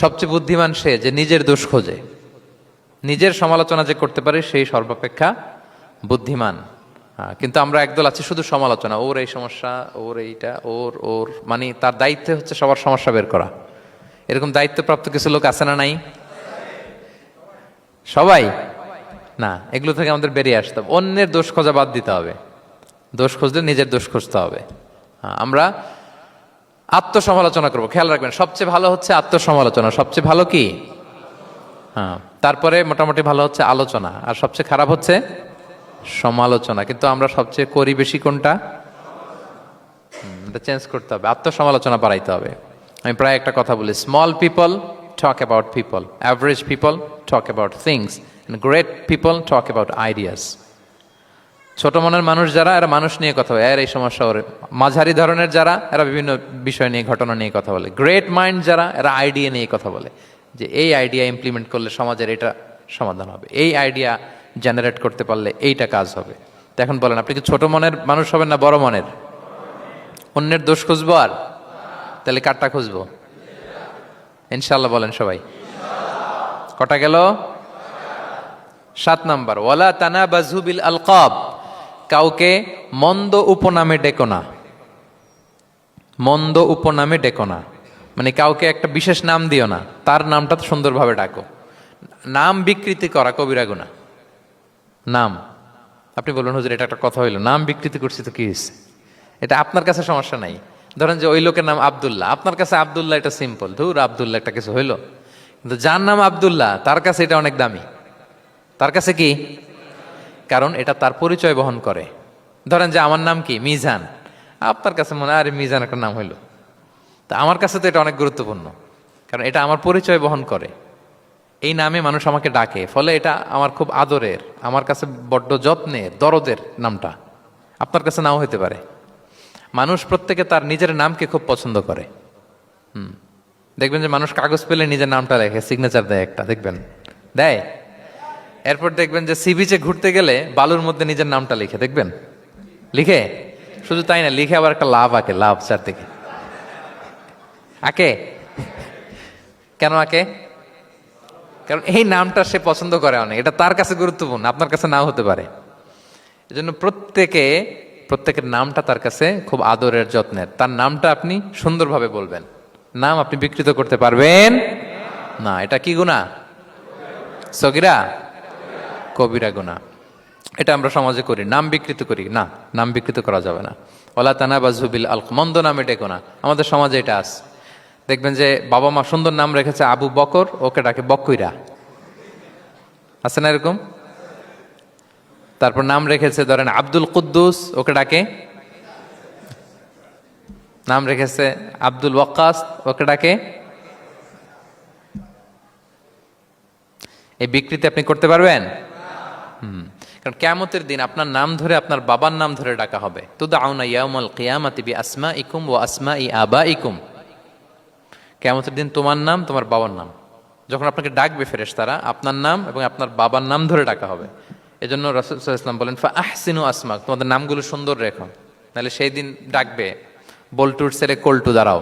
সবচেয়ে বুদ্ধিমান সে যে নিজের দোষ খোঁজে, নিজের সমালোচনা যে করতে পারে সেই সর্বাপেক্ষা বুদ্ধিমান। কিন্তু আমরা একদল আছি শুধু সমালোচনা, ওর এই সমস্যা, ওর এইটা, ওর মানে তার দায়িত্ব হচ্ছে সবার সমস্যা বের করা। এরকম দায়িত্বপ্রাপ্ত কিছু লোক আছে না নাই? সবাই না, এগুলো থেকে আমাদের বেরিয়ে আসতে হবে। অন্যের দোষ খোঁজা বাদ দিতে হবে, দোষ খুঁজলে নিজের দোষ খুঁজতে হবে। আমরা আত্মসমালোচনা করবো। খেয়াল রাখবেন সবচেয়ে ভালো হচ্ছে আত্মসমালোচনা, সবচেয়ে ভালো কি? তারপরে মোটামুটি ভালো হচ্ছে আলোচনা, আর সবচেয়ে খারাপ হচ্ছে সমালোচনা। কিন্তু আমরা সবচেয়ে করি বেশি কোনটা? এটা চেঞ্জ করতে হবে, আত্মসমালোচনা বাড়াইতে হবে। আমি প্রায় একটা কথা বলি, small people talk about people, average people talk about things, great people talk about ideas. ছোট মনের মানুষ যারা, এরা মানুষ নিয়ে কথা বলে, এর এই সমস্যা ওর। মাঝারি ধরনের যারা, এরা বিভিন্ন বিষয় নিয়ে, ঘটনা নিয়ে কথা বলে। গ্রেট মাইন্ড যারা, এরা আইডিয়া নিয়ে কথা বলে, যে এই আইডিয়া ইমপ্লিমেন্ট করলে সমাজের এটা সমাধান হবে, এই আইডিয়া জেনারেট করতে পারলে এইটা কাজ হবে। তো এখন বলেন, আপনি কি ছোট মনের মানুষ হবেন না বড় মনের? অন্যের দোষ খুঁজবো আর তাহলে কারটা খুঁজবো? ইনশাল্লাহ বলেন সবাই। কটা গেল? 7 নাম্বার, ওয়ালা তানাবাজু বিল আলকাব, কাউকে মন্দ উপনামে ডেকো না। মন্দ উপনামে ডেকো না মানে কাউকে একটা বিশেষ নাম দিও না, তার নামটা সুন্দরভাবে ডাকো। নাম বিকৃতি করা কবিরা গুনাহ। নাম, আপনি বলুন হুজুর এটা একটা কথা হইলো, নাম বিকৃতি করছি তো কি হয়েছে? এটা আপনার কাছে সমস্যা নাই। ধরেন যে ওই লোকের নাম আব্দুল্লাহ, আপনার কাছে আব্দুল্লাহ এটা সিম্পল, ধুর আব্দুল্লাহ একটা কিছু হইলো। কিন্তু যার নাম আব্দুল্লাহ তার কাছে এটা অনেক দামি। তার কাছে কি? কারণ এটা তার পরিচয় বহন করে। ধরেন যে আমার নাম কি মিজান, আপনার কাছে মনে হয় আরে মিজান একটা নাম হইলো, তা আমার কাছে তো এটা অনেক গুরুত্বপূর্ণ, কারণ এটা আমার পরিচয় বহন করে। এই নামে মানুষ আমাকে ডাকে, ফলে এটা আমার খুব আদরের, আমার কাছে বড্ড যত্নের, দরদের নামটা। আপনার কাছে নাও হইতে পারে। মানুষ প্রত্যেকে তার নিজের নামকে খুব পছন্দ করে। দেখবেন যে মানুষ কাগজ পেলে নিজের নামটা লেখে, সিগনেচার দেয় একটা, দেখবেন দেয়। এরপর দেখবেন যে সি বিচে ঘুরতে গেলে বালুর মধ্যে নিজের নামটা লিখে, দেখবেন লিখে। শুধু তাই না, লিখে আবার একটা লাভ আঁকে, লাভ চারদিকে আঁকে। কেন আঁকে? কারণ এই নামটা সে পছন্দ করে অনেক, এটা তার কাছে গুরুত্বপূর্ণ, আপনার কাছে নাও হতে পারে। এজন্য প্রত্যেকের নামটা তার কাছে খুব আদরের, যত্নের। তার নামটা আপনি সুন্দরভাবে বলবেন। নাম আপনি বিকৃত করতে পারবেন না। এটা কি গুনাহ? সগীরা কবিরা গুনাহ। এটা আমরা সমাজে করি, নাম বিকৃত করি না, নাম বিকৃত করা যাবে না। ওয়ালা তানাবাজু বিল আলক, মন্দ নামে ডেকো না। আমাদের সমাজে এটা আছে, দেখবেন যে বাবা মা সুন্দর নাম রেখেছে আবু বকর, ওকে ডাকে বকইরা, আছে না এরকম? তারপর নাম রেখেছে ধরেন আব্দুল কুদ্দুস, ওকে ডাকে। নাম রেখেছে আব্দুল ওয়াক্কাস, ওকে ডাকে। এই বিকৃতি আপনি করতে পারবেন? কারণ কিয়ামতের দিন আপনার নাম ধরে, আপনার বাবার নাম ধরে ডাকা হবে। তুদআউনা ইয়াউমাল কিয়ামাতি বিআসমাইকুম ওয়া আসমাই আবাইকুম। কিয়ামতের দিন তোমার নাম, তোমার বাবার নাম, যখন আপনাকে ডাকবে ফেরেশতারা, আপনার নাম এবং আপনার বাবার নাম ধরে ডাকা হবে। এজন্য রাসূল সাল্লাল্লাহু আলাইহি ওয়াসাল্লাম বলেন ফা আহসিনু আসমাক, তোমাদের নামগুলো সুন্দর রেখো, নাহলে সেই দিন ডাকবে বল্টুর ছেলে কল্টু দাঁড়াও,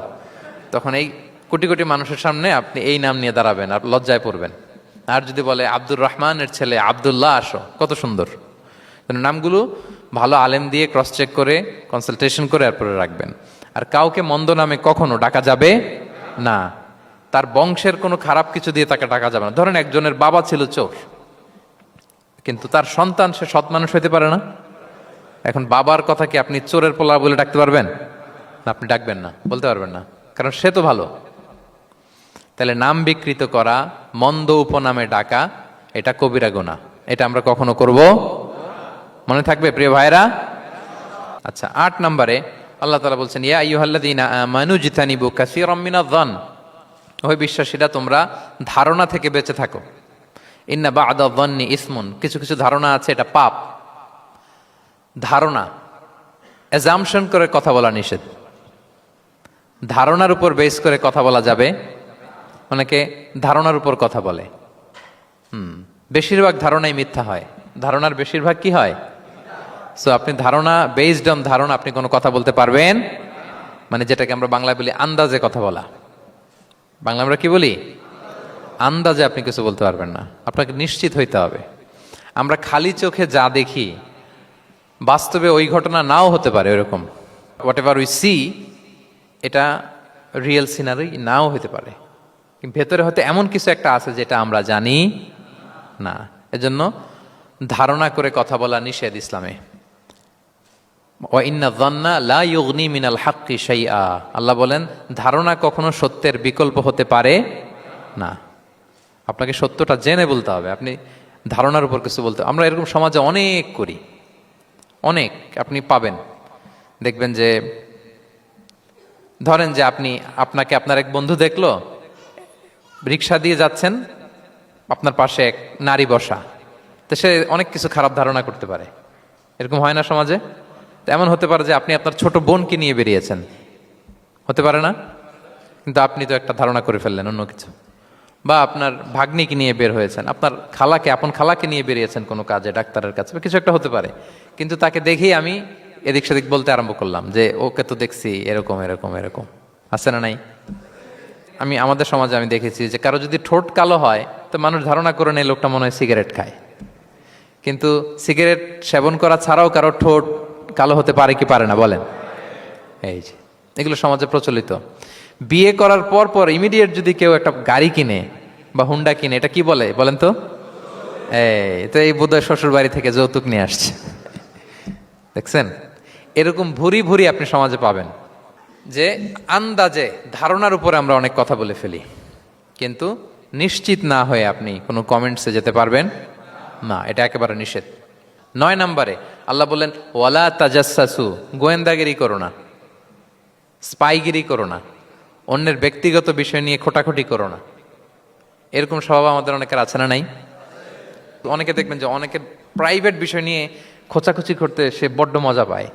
তখন এই কোটি কোটি মানুষের সামনে আপনি এই নাম নিয়ে দাঁড়াবেন আর লজ্জায় পড়বেন। আর যদি বলে আব্দুর রহমানের ছেলে আব্দুল্লাহ আসো, কত সুন্দর। নামগুলো ভালো আলেম দিয়ে ক্রস চেক করে, কনসালটেশন করে এরপরে রাখবেন। আর কাউকে মন্দ নামে কখনো ডাকা যাবে না। তার বংশের কোনো খারাপ কিছু দিয়ে তাকে ডাকা যাবে না। ধরেন একজনের বাবা ছিল চোর, কিন্তু তার সন্তান সে সৎ মানুষ হইতে পারে না। এখন বাবার কথা কি আপনি চোরের পোলা বলে ডাকতে পারবেন না? আপনি ডাকবেন না, বলতে পারবেন না, কারণ সে তো ভালো। তাহলে নাম বিকৃত করা, মন্দ উপনামে ডাকা, এটা কবিরা গুনাহ। এটা আমরা কখনো করব? মনে থাকবে প্রিয় ভাইরা? আচ্ছা, 8 নম্বরে আল্লাহ তাআলা বলছেন, ইয়া আইয়ুহাল্লাযীনা আমানু জিতানিবু কাসীরাম মিনায-যন, ওই বিশ্বাসীরা তোমরা ধারণা থেকে বেঁচে থাকো। ইন্না বা'দা-যন্নি ইসমুন, কিছু কিছু ধারণা আছে এটা পাপ। ধারণা, অ্যাজাম্পশন করে কথা বলা নিষেধ। ধারণার উপর বেস করে কথা বলা যাবে। অনেকে ধারণার উপর কথা বলে। বেশিরভাগ ধারণাই মিথ্যা হয়। ধারণার বেশিরভাগ কি হয়? সো আপনি ধারণা, বেসড অন ধারণা আপনি কোনো কথা বলতে পারবেন, মানে যেটাকে আমরা বাংলায় বলি আন্দাজে কথা বলা। বাংলা আমরা কি বলি? আন্দাজে আপনি কিছু বলতে পারবেন না, আপনাকে নিশ্চিত হইতে হবে। আমরা খালি চোখে যা দেখি, বাস্তবে ওই ঘটনা নাও হতে পারে এরকম। হোয়াট এভার উই সি, এটা রিয়েল সিনারি নাও হতে পারে, কিন্তু ভেতরে হয়তো এমন কিছু একটা আছে যেটা আমরা জানি না। এজন্য ধারণা করে কথা বলা নিষেধ ইসলামে। ওয়া ইন্না যন্না লা ইউগনি মিনাল হাক্কি শাইআ, আল্লাহ বলেন ধারণা কখনো সত্যের বিকল্প হতে পারে না। আপনাকে সত্যটা জেনে বলতে হবে, আপনি ধারণার উপর কিছু বলতে। আমরা এরকম সমাজে অনেক করি, অনেক। আপনি পাবেন, দেখবেন যে ধরেন যে আপনাকে আপনার এক বন্ধু দেখলো, রিক্সা দিয়ে যাচ্ছেন, আপনার পাশে এক নারী বসা, তো সে অনেক কিছু খারাপ ধারণা করতে পারে। এরকম হয় না সমাজে? এমন হতে পারে যে আপনি আপনার ছোট বোনকে নিয়ে বেরিয়েছেন, হতে পারে না? কিন্তু আপনি তো একটা ধারণা করে ফেললেন অন্য কিছু। বা আপনার ভাগ্নিকে নিয়ে বের হয়েছেন, আপনার খালাকে, আপন খালাকে নিয়ে বেরিয়েছেন কোনো কাজে, ডাক্তারের কাছে, বা কিছু একটা হতে পারে। কিন্তু তাকে দেখেই আমি এদিক সেদিক বলতে আরম্ভ করলাম যে ওকে তো দেখছি এরকম এরকম এরকম। আছে না নাই? আমাদের সমাজে আমি দেখেছি যে কারো যদি ঠোঁট কালো হয়, তো মানুষ ধারণা করে নেয় লোকটা মনে হয় সিগারেট খায়। কিন্তু সিগারেট সেবন করা ছাড়াও কারো ঠোঁট কালো হতে পারে কি পারে না বলেন? এই যে এগুলো সমাজে প্রচলিত। বিয়ে করার পর পর ইমিডিয়েট যদি কেউ একটা গাড়ি কিনে বা হুন্ডা কিনে, এটা কি বলে বলেন তো? এই বোধহয় শ্বশুর বাড়ি থেকে যৌতুক নিয়ে আসছে। দেখছেন, এরকম ভুরি ভুরি আপনি সমাজে পাবেন যে আন্দাজে, ধারণার উপরে আমরা অনেক কথা বলে ফেলি, কিন্তু নিশ্চিত না হয়ে আপনি কোনো কমেন্টসে যেতে পারবেন না। এটা একেবারে নিষেধ। 9 নম্বরে আল্লাহ বললেন, ওয়ালা তাজাসসু, গোয়েন্দাগিরি করো না, স্পাইগিরি করো না, অন্যের ব্যক্তিগত বিষয় নিয়ে খোটাখুটি করো না। এরকম স্বভাব আমাদের অনেকের আছে না নাই? অনেকে দেখবেন যে অনেকের প্রাইভেট বিষয় নিয়ে খোঁচাখুচি করতে সে বড্ড মজা পায়।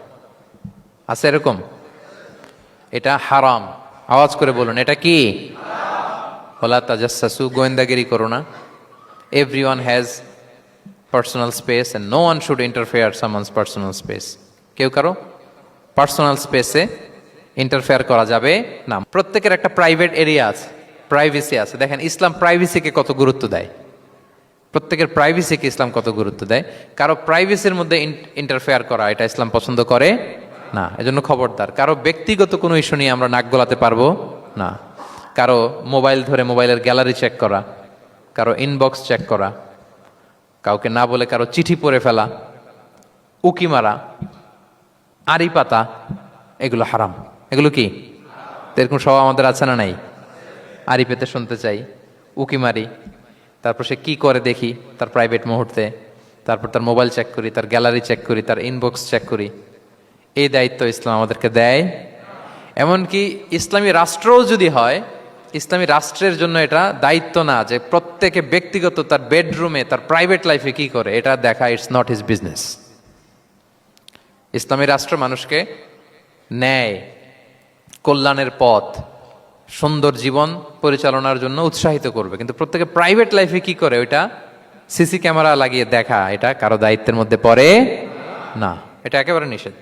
আছে এরকম? এটা হারাম। আওয়াজ করে বলুন, এটা কি? ওয়ালা তাজাসসু, গোয়েন্দাগিরি করো না। Everyone has personal space and no one should interfere someone's personal space. কেউ কারো পার্সোনাল স্পেসে ইন্টারফেয়ার করা যাবে না। প্রত্যেকের একটা প্রাইভেট এরিয়া আছে, প্রাইভেসি আছে। দেখেন ইসলাম প্রাইভেসিকে কত গুরুত্ব দেয়। প্রত্যেকের প্রাইভেসিকে ইসলাম কত গুরুত্ব দেয়। কারো প্রাইভেসির মধ্যে ইন্টারফেয়ার করা, এটা ইসলাম পছন্দ করে না। এজন্য খবরদার, কারো ব্যক্তিগত কোনো ইস্যু নিয়ে আমরা নাক গলাতে পারবো না। কারো মোবাইল ধরে মোবাইলের গ্যালারি চেক করা, কারো ইনবক্স চেক করা, কাউকে না বলে কারো চিঠি পড়ে ফেলা, উকি মারা, আড়ি পাতা, এগুলো হারাম। এগুলো কি? এরকম স্বভাব আমাদের আছে না নাই? আড়ি পেতে শুনতে চাই, উকি মারি, তারপর সে কি করে দেখি তার প্রাইভেট মুহূর্তে, তারপর তার মোবাইল চেক করি, তার গ্যালারি চেক করি, তার ইনবক্স চেক করি। এই দায়িত্ব ইসলাম আমাদেরকে দেয়। এমনকি ইসলামী রাষ্ট্রও যদি হয়, ইসলামী রাষ্ট্রের জন্য এটা দায়িত্ব না যে প্রত্যেকে ব্যক্তিগত তার বেডরুমে, তার প্রাইভেট লাইফে কি করে এটা দেখা। It's not his business. ইসলামী রাষ্ট্র মানুষকে ন্যায়, কল্যাণের পথ, সুন্দর জীবন পরিচালনার জন্য উৎসাহিত করবে, কিন্তু প্রত্যেকে প্রাইভেট লাইফে কি করে ওইটা সিসি ক্যামেরা লাগিয়ে দেখা, এটা কারো দায়িত্বের মধ্যে পড়ে না। এটা একেবারে নিষেধ।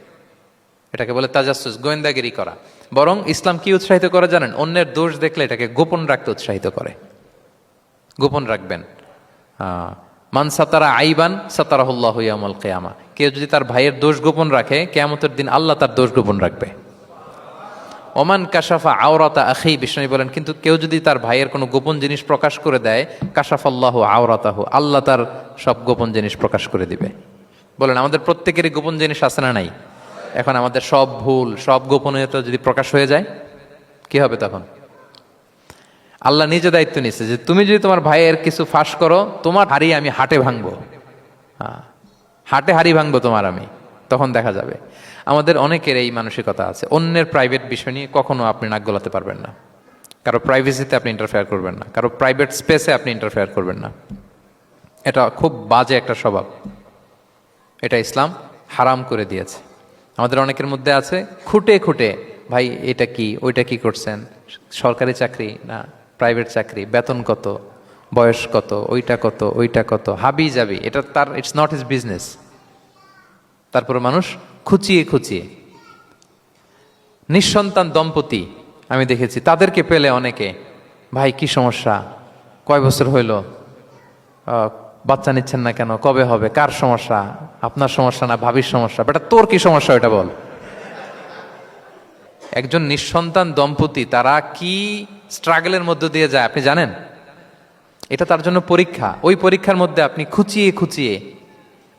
এটাকে বলে তাজাসসুস, গোয়েন্দাগিরি করা। বরং ইসলাম কি উৎসাহিত করে জানেন? অন্যের দোষ দেখলে এটাকে গোপন রাখতে উৎসাহিত করে। গোপন রাখবেন। মান সাতারা আইবান সাতারাহুল্লাহু ইয়াউমাল কিয়ামা। কেউ যদি তার ভাইয়ের দোষ গোপন রাখে, কিয়ামতের দিন আল্লাহ তার দোষ গোপন রাখবে। ওমান কাশাফা আওরাতা আখি, বিষ্ণু বলেন কিন্তু কেউ যদি তার ভাইয়ের কোনো গোপন জিনিস প্রকাশ করে দেয়, কাশাফাল্লাহু আওরাতাহু, আল্লাহ তার সব গোপন জিনিস প্রকাশ করে দিবে। বলেন আমাদের প্রত্যেকেরই গোপন জিনিস আছে না নাই? এখন আমাদের সব ভুল, সব গোপনীয়তা যদি প্রকাশ হয়ে যায় কি হবে তখন? আল্লাহ নিজে দায়িত্ব নিচ্ছে যে তুমি যদি তোমার ভাইয়ের কিছু ফাঁস করো, তোমার হাড়ি আমি হাটে ভাঙবো। হ্যাঁ, হাটে হাড়ি ভাঙবো তোমার আমি, তখন দেখা যাবে। আমাদের অনেকের এই মানসিকতা আছে, অন্যের প্রাইভেট বিষয় নিয়ে কখনো আপনি নাক গলাতে পারবেন না, কারো প্রাইভেসিতে আপনি ইন্টারফেয়ার করবেন না, কারো প্রাইভেট স্পেসে আপনি ইন্টারফেয়ার করবেন না। এটা খুব বাজে একটা স্বভাব, এটা ইসলাম হারাম করে দিয়েছে। আমাদের অনেকের মধ্যে আছে খুঁটে খুঁটে, ভাই এটা কি ওইটা কি করছেন, সরকারি চাকরি না প্রাইভেট চাকরি, বেতন কত, বয়স কত, ওইটা কত ওইটা কত, হাবি যাবি, এটা তার ইটস নট হিজ বিজনেস। তারপরে মানুষ খুঁচিয়ে খুঁচিয়ে, নিঃসন্তান দম্পতি আমি দেখেছি, তাদেরকে পেলে অনেকে, ভাই কি সমস্যা, কয় বছর হইল, বাচ্চা নিচ্ছেন না কেন, কবে হবে, কার সমস্যা, আপনার সমস্যা না ভাবির সমস্যা, বেটা তোর কি সমস্যা এটা বল। একজন নিঃসন্তান দম্পতি তারা কি স্ট্রাগলের মধ্য দিয়ে যায় আপনি জানেন? এটা তার জন্য পরীক্ষা। ওই পরীক্ষার মধ্যে আপনি খুঁচিয়ে খুঁচিয়ে,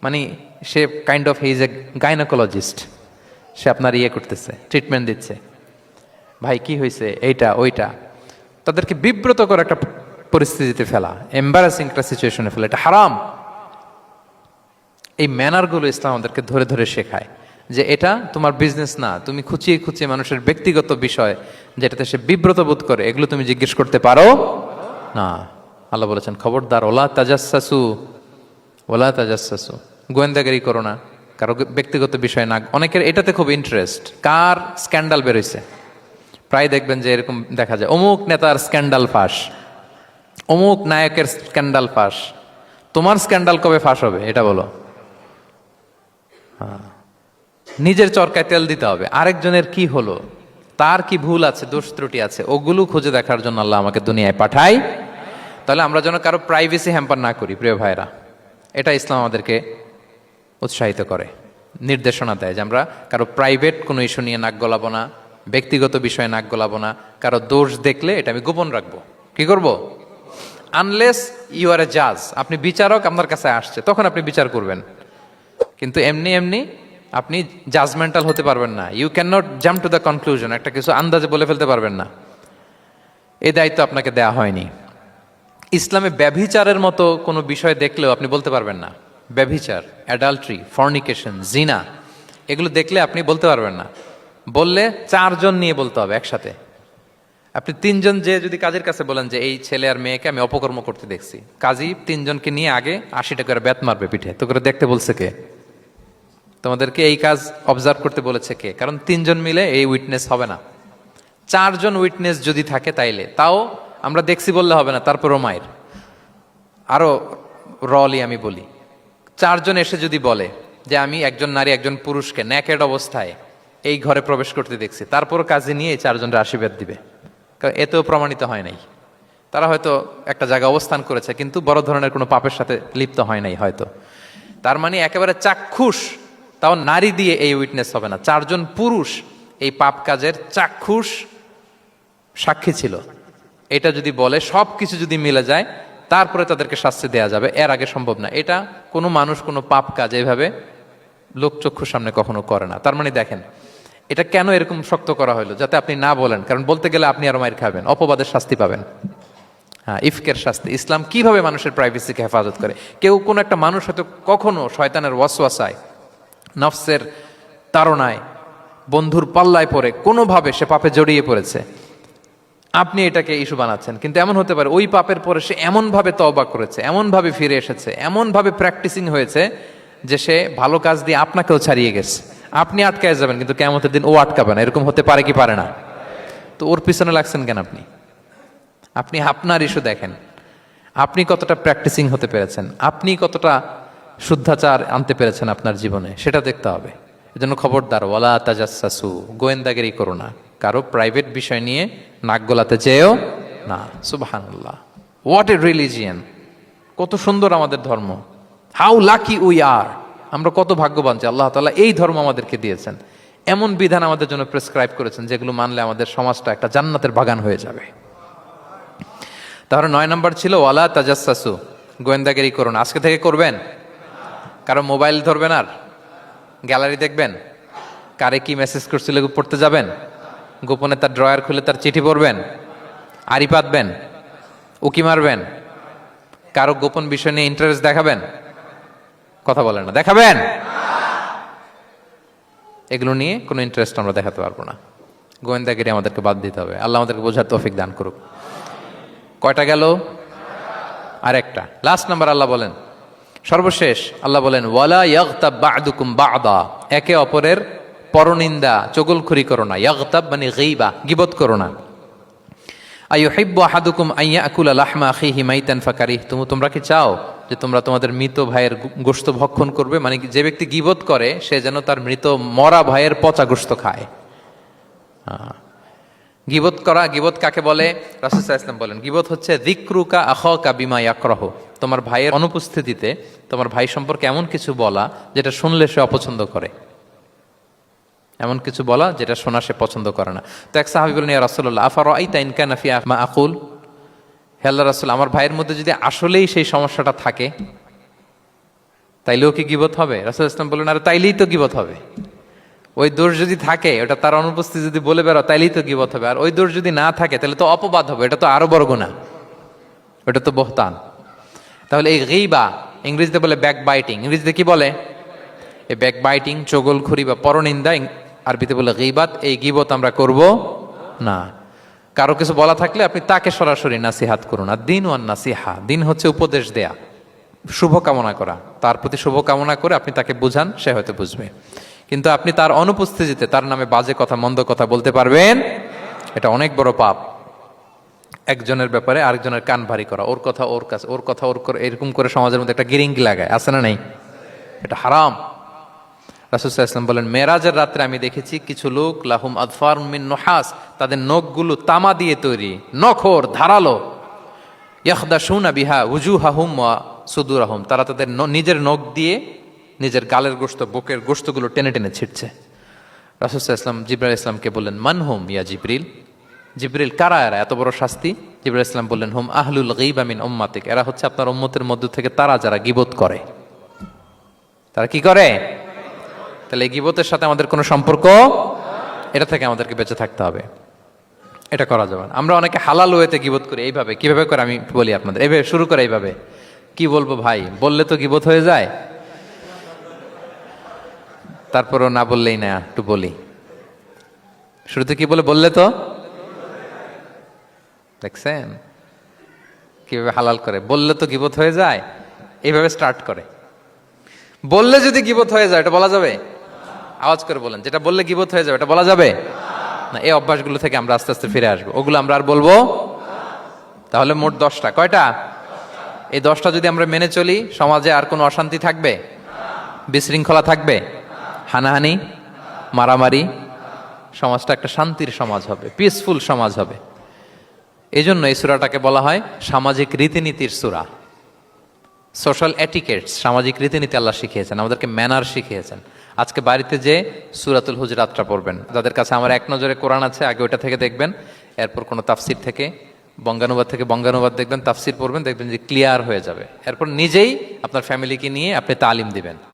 মানে সে kind of he is a gynaecologist, সে আপনার ইয়ে করতেছে, ট্রিটমেন্ট দিচ্ছে, ভাই কি হয়েছে এইটা ওইটা, তাদেরকে বিব্রত করে একটা পরিস্থিতিতে ফেলা, এম্বারাসিং একটা সিচুয়েশনে ফেলা, এটা হারাম। এই ম্যানারগুলো ইসলাম আমাদেরকে ধরে ধরে শেখায় যে এটা তোমার বিজনেস না, তুমি খুঁচিয়ে খুঁচিয়ে মানুষের ব্যক্তিগত বিষয় যেটাতে সে বিব্রত বোধ করে এগুলো তুমি জিজ্ঞেস করতে পারো না। আল্লাহ বলেছেন খবরদার, ওলা তাজাসসু, ওলা তাজাসসু, গোয়েন্দাগিরি করো না, কারো ব্যক্তিগত বিষয় না। অনেকের এটাতে খুব ইন্টারেস্ট, কার স্ক্যান্ডাল বেরোইছে, প্রায় দেখবেন যে এরকম দেখা যায়, অমুক নেতার স্ক্যান্ডাল ফাঁস, অমুক নায়কের স্ক্যান্ডাল ফাঁস। তোমার স্ক্যান্ডাল কবে ফাঁস হবে এটা বলো? নিজের চরকায় তেল দিতে হবে, আরেকজনের কি হলো, তার কি ভুল আছে, দোষ ত্রুটি আছে, ওগুলো খুঁজে দেখার জন্য আল্লাহ আমাকে দুনিয়ায় পাঠায়। তাহলে আমরা যেন কারো প্রাইভেসি হ্যাম্পার না করি প্রিয় ভাইরা, এটা ইসলাম আমাদেরকে উৎসাহিত করে, নির্দেশনা দেয় যে আমরা কারো প্রাইভেট কোনো ইস্যু নিয়ে নাক গলাবো না, ব্যক্তিগত বিষয়ে নাক গলাবো না, কারো দোষ দেখলে এটা আমি গোপন রাখবো। কি করব? আনলেস ইউ আর এ জাজ, আপনি বিচারক, আপনার কাছে আসছে তখন আপনি বিচার করবেন, কিন্তু এমনি এমনি আপনি জাজমেন্টাল হতে পারবেন না। You can not jump to the conclusion, একটা কিছু আন্দাজে বলে ফেলতে পারবেন না, এই দায়িত্ব আপনাকে দেয়া হয়নি। ইসলামে ব্যভিচারের মতো কোনো বিষয় দেখলেও আপনি বলতে পারবেন না। ব্যভিচার, অ্যাডাল্ট্রি, ফর্নিকেশন, জিনা, এগুলো দেখলে আপনি বলতে পারবেন না। বললে 4 জন নিয়ে বলতে হবে একসাথে। আপনি 3 জন যে যদি কাজের কাছে বলেন যে এই ছেলে আর মেয়েকে আমি অপকর্ম করতে দেখছি, কাজী 3 জনকে নিয়ে আগে 80 টাকা বেত মারবে পিঠে, তো করে দেখতে বলছে কে? তোমাদেরকে এই কাজ অবজার্ভ করতে বলেছে কে? কারণ 3 জন মিলে এই উইটনেস হবে না। 4 জন উইটনেস যদি থাকে তাইলে তাও আমরা দেখছি বললে হবে না, তারপরও মায়ের আরো রলি আমি বলি, 4 জন এসে যদি বলে যে আমি একজন নারী একজন পুরুষকে নেকেড অবস্থায় এই ঘরে প্রবেশ করতে দেখছি, তারপর কাজে নিয়ে এই 4 জনের আশীর্বাদ দিবে, কারণ এতেও প্রমাণিত হয় নাই। তারা হয়তো একটা জায়গায় অবস্থান করেছে কিন্তু বড় ধরনের কোনো পাপের সাথে লিপ্ত হয় নাই হয়তো। তার মানে একেবারে চাক্ষুষ, তাও নারী দিয়ে এই উইটনেস হবে না, 4 জন পুরুষ এই পাপ কাজের চাক্ষুষ সাক্ষী ছিল, এটা যদি বলে, সব কিছু যদি মিলে যায় তারপরে তাদেরকে শাস্তি দেওয়া যাবে, এর আগে সম্ভব না। এটা কোনো মানুষ কোনো পাপ কাজ এইভাবে লোকচক্ষুর সামনে কখনো করে না। তার মানে দেখেন এটা কেন এরকম শক্ত করা হলো, যাতে আপনি না বলেন, কারণ বলতে গেলে আপনি আরো মাইর খাবেন, অপবাদের শাস্তি পাবেন। হ্যাঁ, ইফকের শাস্তি। ইসলাম কিভাবে মানুষের প্রাইভেসিকে হেফাজত করে। কেউ কোন একটা মানুষ হয়তো কখনো শয়তানের ওয়াসওয়াসায়, নফসের তাড়নায়, বন্ধুর পাল্লায় পড়ে কোনোভাবে সে পাপে জড়িয়ে পড়েছে, আপনি এটাকে ইস্যু বানাচ্ছেন, কিন্তু এমন হতে পারে ওই পাপের পরে সে এমনভাবে তওবা করেছে, এমনভাবে ফিরে এসেছে, এমনভাবে প্র্যাকটিসিং হয়েছে যে সে ভালো কাজ দিয়ে আপনাকেও ছাড়িয়ে গেছে। আপনি আটকায় যাবেন কিন্তু কিয়ামতের দিন ও আটকাবে না। এরকম হতে পারে কি পারে না? তো ওর পিছনে লাগছেন কেন আপনি? আপনি আপনার ইস্যু দেখেন, আপনি কতটা প্র্যাকটিসিং হতে পেরেছেন, আপনি কতটা শুদ্ধাচার আনতে পেরেছেন আপনার জীবনে, সেটা দেখতে হবে। এজন্য খবরদার, ওয়ালা তাজাসসু, গোয়েন্দাগিরি করো না, কারো প্রাইভেট বিষয় নিয়ে নাক গলাতে চেয়েও না। সুবহানাল্লাহ, হোয়াট এ রিলিজিয়ান! কত সুন্দর আমাদের ধর্ম, হাউ লাকি উই আর! আমরা কত ভাগ্যবান যে আল্লাহ তাআলা এই ধর্ম আমাদেরকে দিয়েছেন। এমন বিধান আমাদের জন্য প্রেসক্রাইব করেছেন যেগুলো মানলে আমাদের সমাজটা একটা জান্নাতের বাগান হয়ে যাবে। তাহলে 9 নম্বর ছিল ওয়ালা তাজাসসু, গোয়েন্দাগিরি করুন। আজকে থেকে করবেন? কারো মোবাইল ধরবেন, আর গ্যালারি দেখবেন, কারে কি মেসেজ করছিল পড়তে যাবেন, গোপনে তার ড্রয়ার খুলে তার চিঠি পড়বেন, আড়ি পাতবেন, উকি মারবেন, কারো গোপন বিষয় নিয়ে ইন্টারেস্ট দেখাবেন? কথা বলেন না, দেখাবেন? এগুলো নিয়ে কোনো ইন্টারেস্ট আমরা দেখাতে পারবো না। গোয়েন্দাগিরি আমাদেরকে বাদ দিতে হবে। আল্লাহ আমাদেরকে বোঝার তৌফিক দান করুক। কয়টা গেল? আর একটা, লাস্ট নাম্বার। আল্লাহ বলেন, সর্বশেষ আল্লাহ বলেন ওয়ালা ইয়াগতাব বা'দুকুম বা'দা, একে অপরের পরনিন্দা চগলখুরি করো না। ইয়াগতাব মানে গীবা, গীবত করো না। আইয়ুহিব্বু আহাদুকুম আইয়াকুলা লাহমা আখিহি মাইতান ফাকারিহতুম, তোমরা কি চাও যে তোমরা তোমাদের মৃত ভাইয়ের গোশত ভক্ষণ করবে? মানে যে ব্যক্তি গীবত করে সে যেন তার মৃত মরা ভাইয়ের পচা গোশত খায়। গীবত করা, গীবত কাকে বলে? রাসূল সাল্লাল্লাহু আলাইহি ওয়াসাল্লাম বলেন গীবত হচ্ছে যিকরুকা আখাকা বিমা ইয়াকরাহু, তোমার ভাইয়ের অনুপস্থিতিতে তোমার ভাই সম্পর্কে এমন কিছু বলা যেটা শুনলে সে অপছন্দ করে, এমন কিছু বলা যেটা শোনা সে পছন্দ করে না। তো এক সাহাবী বলেন ইয়া রাসূলুল্লাহ আফারাআইতা ইন কানা ফি মা আকুল, হে আল্লাহর রাসূল আমার ভাইয়ের মধ্যে যদি আসলেই সেই সমস্যাটা থাকে তাইলেও কি গীবত হবে? রাসূল সাল্লাল্লাহু আলাইহি ওয়াসাল্লাম বললেন আরে তাইলেই তো গীবত হবে। ওই দোষ যদি থাকে, ওটা তার অনুপস্থিতি যদি বলে বেরো তাইলেই তো গীবত হবে। আর ওই দোষ যদি না থাকে তাহলে তো অপবাদ হবে, এটা তো আরো বড় গুনাহ, এটা তো বহতান। তাহলে এই গীবা ইংরেজিতে বলে ব্যাক বাইটিং। ইংরেজিতে কি বলে? এই ব্যাক বাইটিং, চগলখুরি বা পরনিন্দা, আরবিতে বলে গীবাত। এই গীবত আমরা করব না। কারো কিছু বলা থাকলে আপনি তাকে সরাসরি নাসিহাত করুন। আর দিন ওয়ান নাসিহা, দিন হচ্ছে উপদেশ দেয়া, শুভ কামনা করা, তার প্রতি শুভ কামনা করে আপনি তাকে বুঝান, সে হয়তো বুঝবে। কিন্তু আপনি তার অনুপস্থিতিতে তার নামে বাজে কথা, মন্দ কথা বলতে পারবেন? এটা অনেক বড় পাপ। একজনের ব্যাপারে আরেকজনের কান ভারী করা, ওর কথা ওর কাছে, ওর কথা ওর করে, এরকম করে সমাজের মধ্যে একটা গিরিঙ্গি লাগায়, আছে না নেই? এটা হারাম। রাসূল সাল্লাল্লাহু আলাইহি ওয়াসাল্লাম বলেন মেরাজের রাত্রে আমি দেখেছি কিছু লোক লাহুম আদফার মিন নুহাস, তাদের নখগুলো তামা দিয়ে তৈরি, নখর ধারালো। ইয়াখদাশুনা বিহা উজুহাহুম ওয়া সুদুরাহুম, তারা তাদের নিজের নখ দিয়ে নিজের গালের গোশত, বুকের গোশতগুলো টেনে টেনে ছিটছে। রাসূল সাল্লাল্লাহু আলাইহি ওয়াসাল্লাম জিবরাইল ইসলামকে বললেন মানহুম ইয়া জিবরিল, জিবরিল কারা এরা, এত বড় শাস্তি? জিবরাইল ইসলাম বললেন হুম আহলুল গীবা মিন উম্মাতিক, এরা হচ্ছে আপনার উম্মতের মধ্য থেকে তারা যারা গীবত করে। তারা কি করে? তাহলে এই গীবতের সাথে আমাদের কোনো সম্পর্ক, এটা থেকে আমাদেরকে বেঁচে থাকতে হবে। এটা করা যাবে না। আমরা অনেকে হালাল ওয়েতে গীবত করি। এইভাবে কিভাবে করে আমি বলি আপনাদের, এইভাবে শুরু করে, এইভাবে কি বলবো ভাই, বললে তো গীবত হয়ে যায়, তারপরও না বললেই না, একটু বলি। শুরুতে কি বললে তো, দেখছেন কিভাবে হালাল করে, বললে তো গীবত হয়ে যায়, এইভাবে স্টার্ট করে। বললে যদি গীবত হয়ে যায় এটা বলা যাবে? আওয়াজ করে বলেন, যেটা বললে গীবত হয়ে যাবে এটা বলা যাবে না। এই অভ্যাসগুলো থেকে আমরা আস্তে আস্তে ফিরে আসবো, ওগুলো আমরা আর বলবো। তাহলে মোট 10টা, কয়টা? এই 10টা যদি আমরা মেনে চলি, সমাজে আর কোনো অশান্তি থাকবে? বিশৃঙ্খলা থাকবে? হানাহানি, মারামারি? সমাজটা একটা শান্তির সমাজ হবে, পিসফুল সমাজ হবে। এই জন্য এই সূরাটাকে বলা হয় সামাজিক রীতিনীতির সূরা। সোশ্যাল এটিকেটস, সামাজিক রীতিনীতি আল্লাহ শিখিয়েছেন আমাদেরকে, ম্যানার শিখিয়েছেন। আজকে বাড়িতে যে সূরাতুল হুজরাতটা পড়বেন, যাদের কাছে আমার এক নজরে কোরআন আছে আগে ওটা থেকে দেখবেন, এরপর কোনো তাফসির থেকে বঙ্গানুবাদ থেকে বঙ্গানুবাদ দেখবেন, তাফসির পড়বেন, দেখবেন যে ক্লিয়ার হয়ে যাবে। এরপর নিজেই আপনার ফ্যামিলিকে নিয়ে আপনি তালিম দিবেন।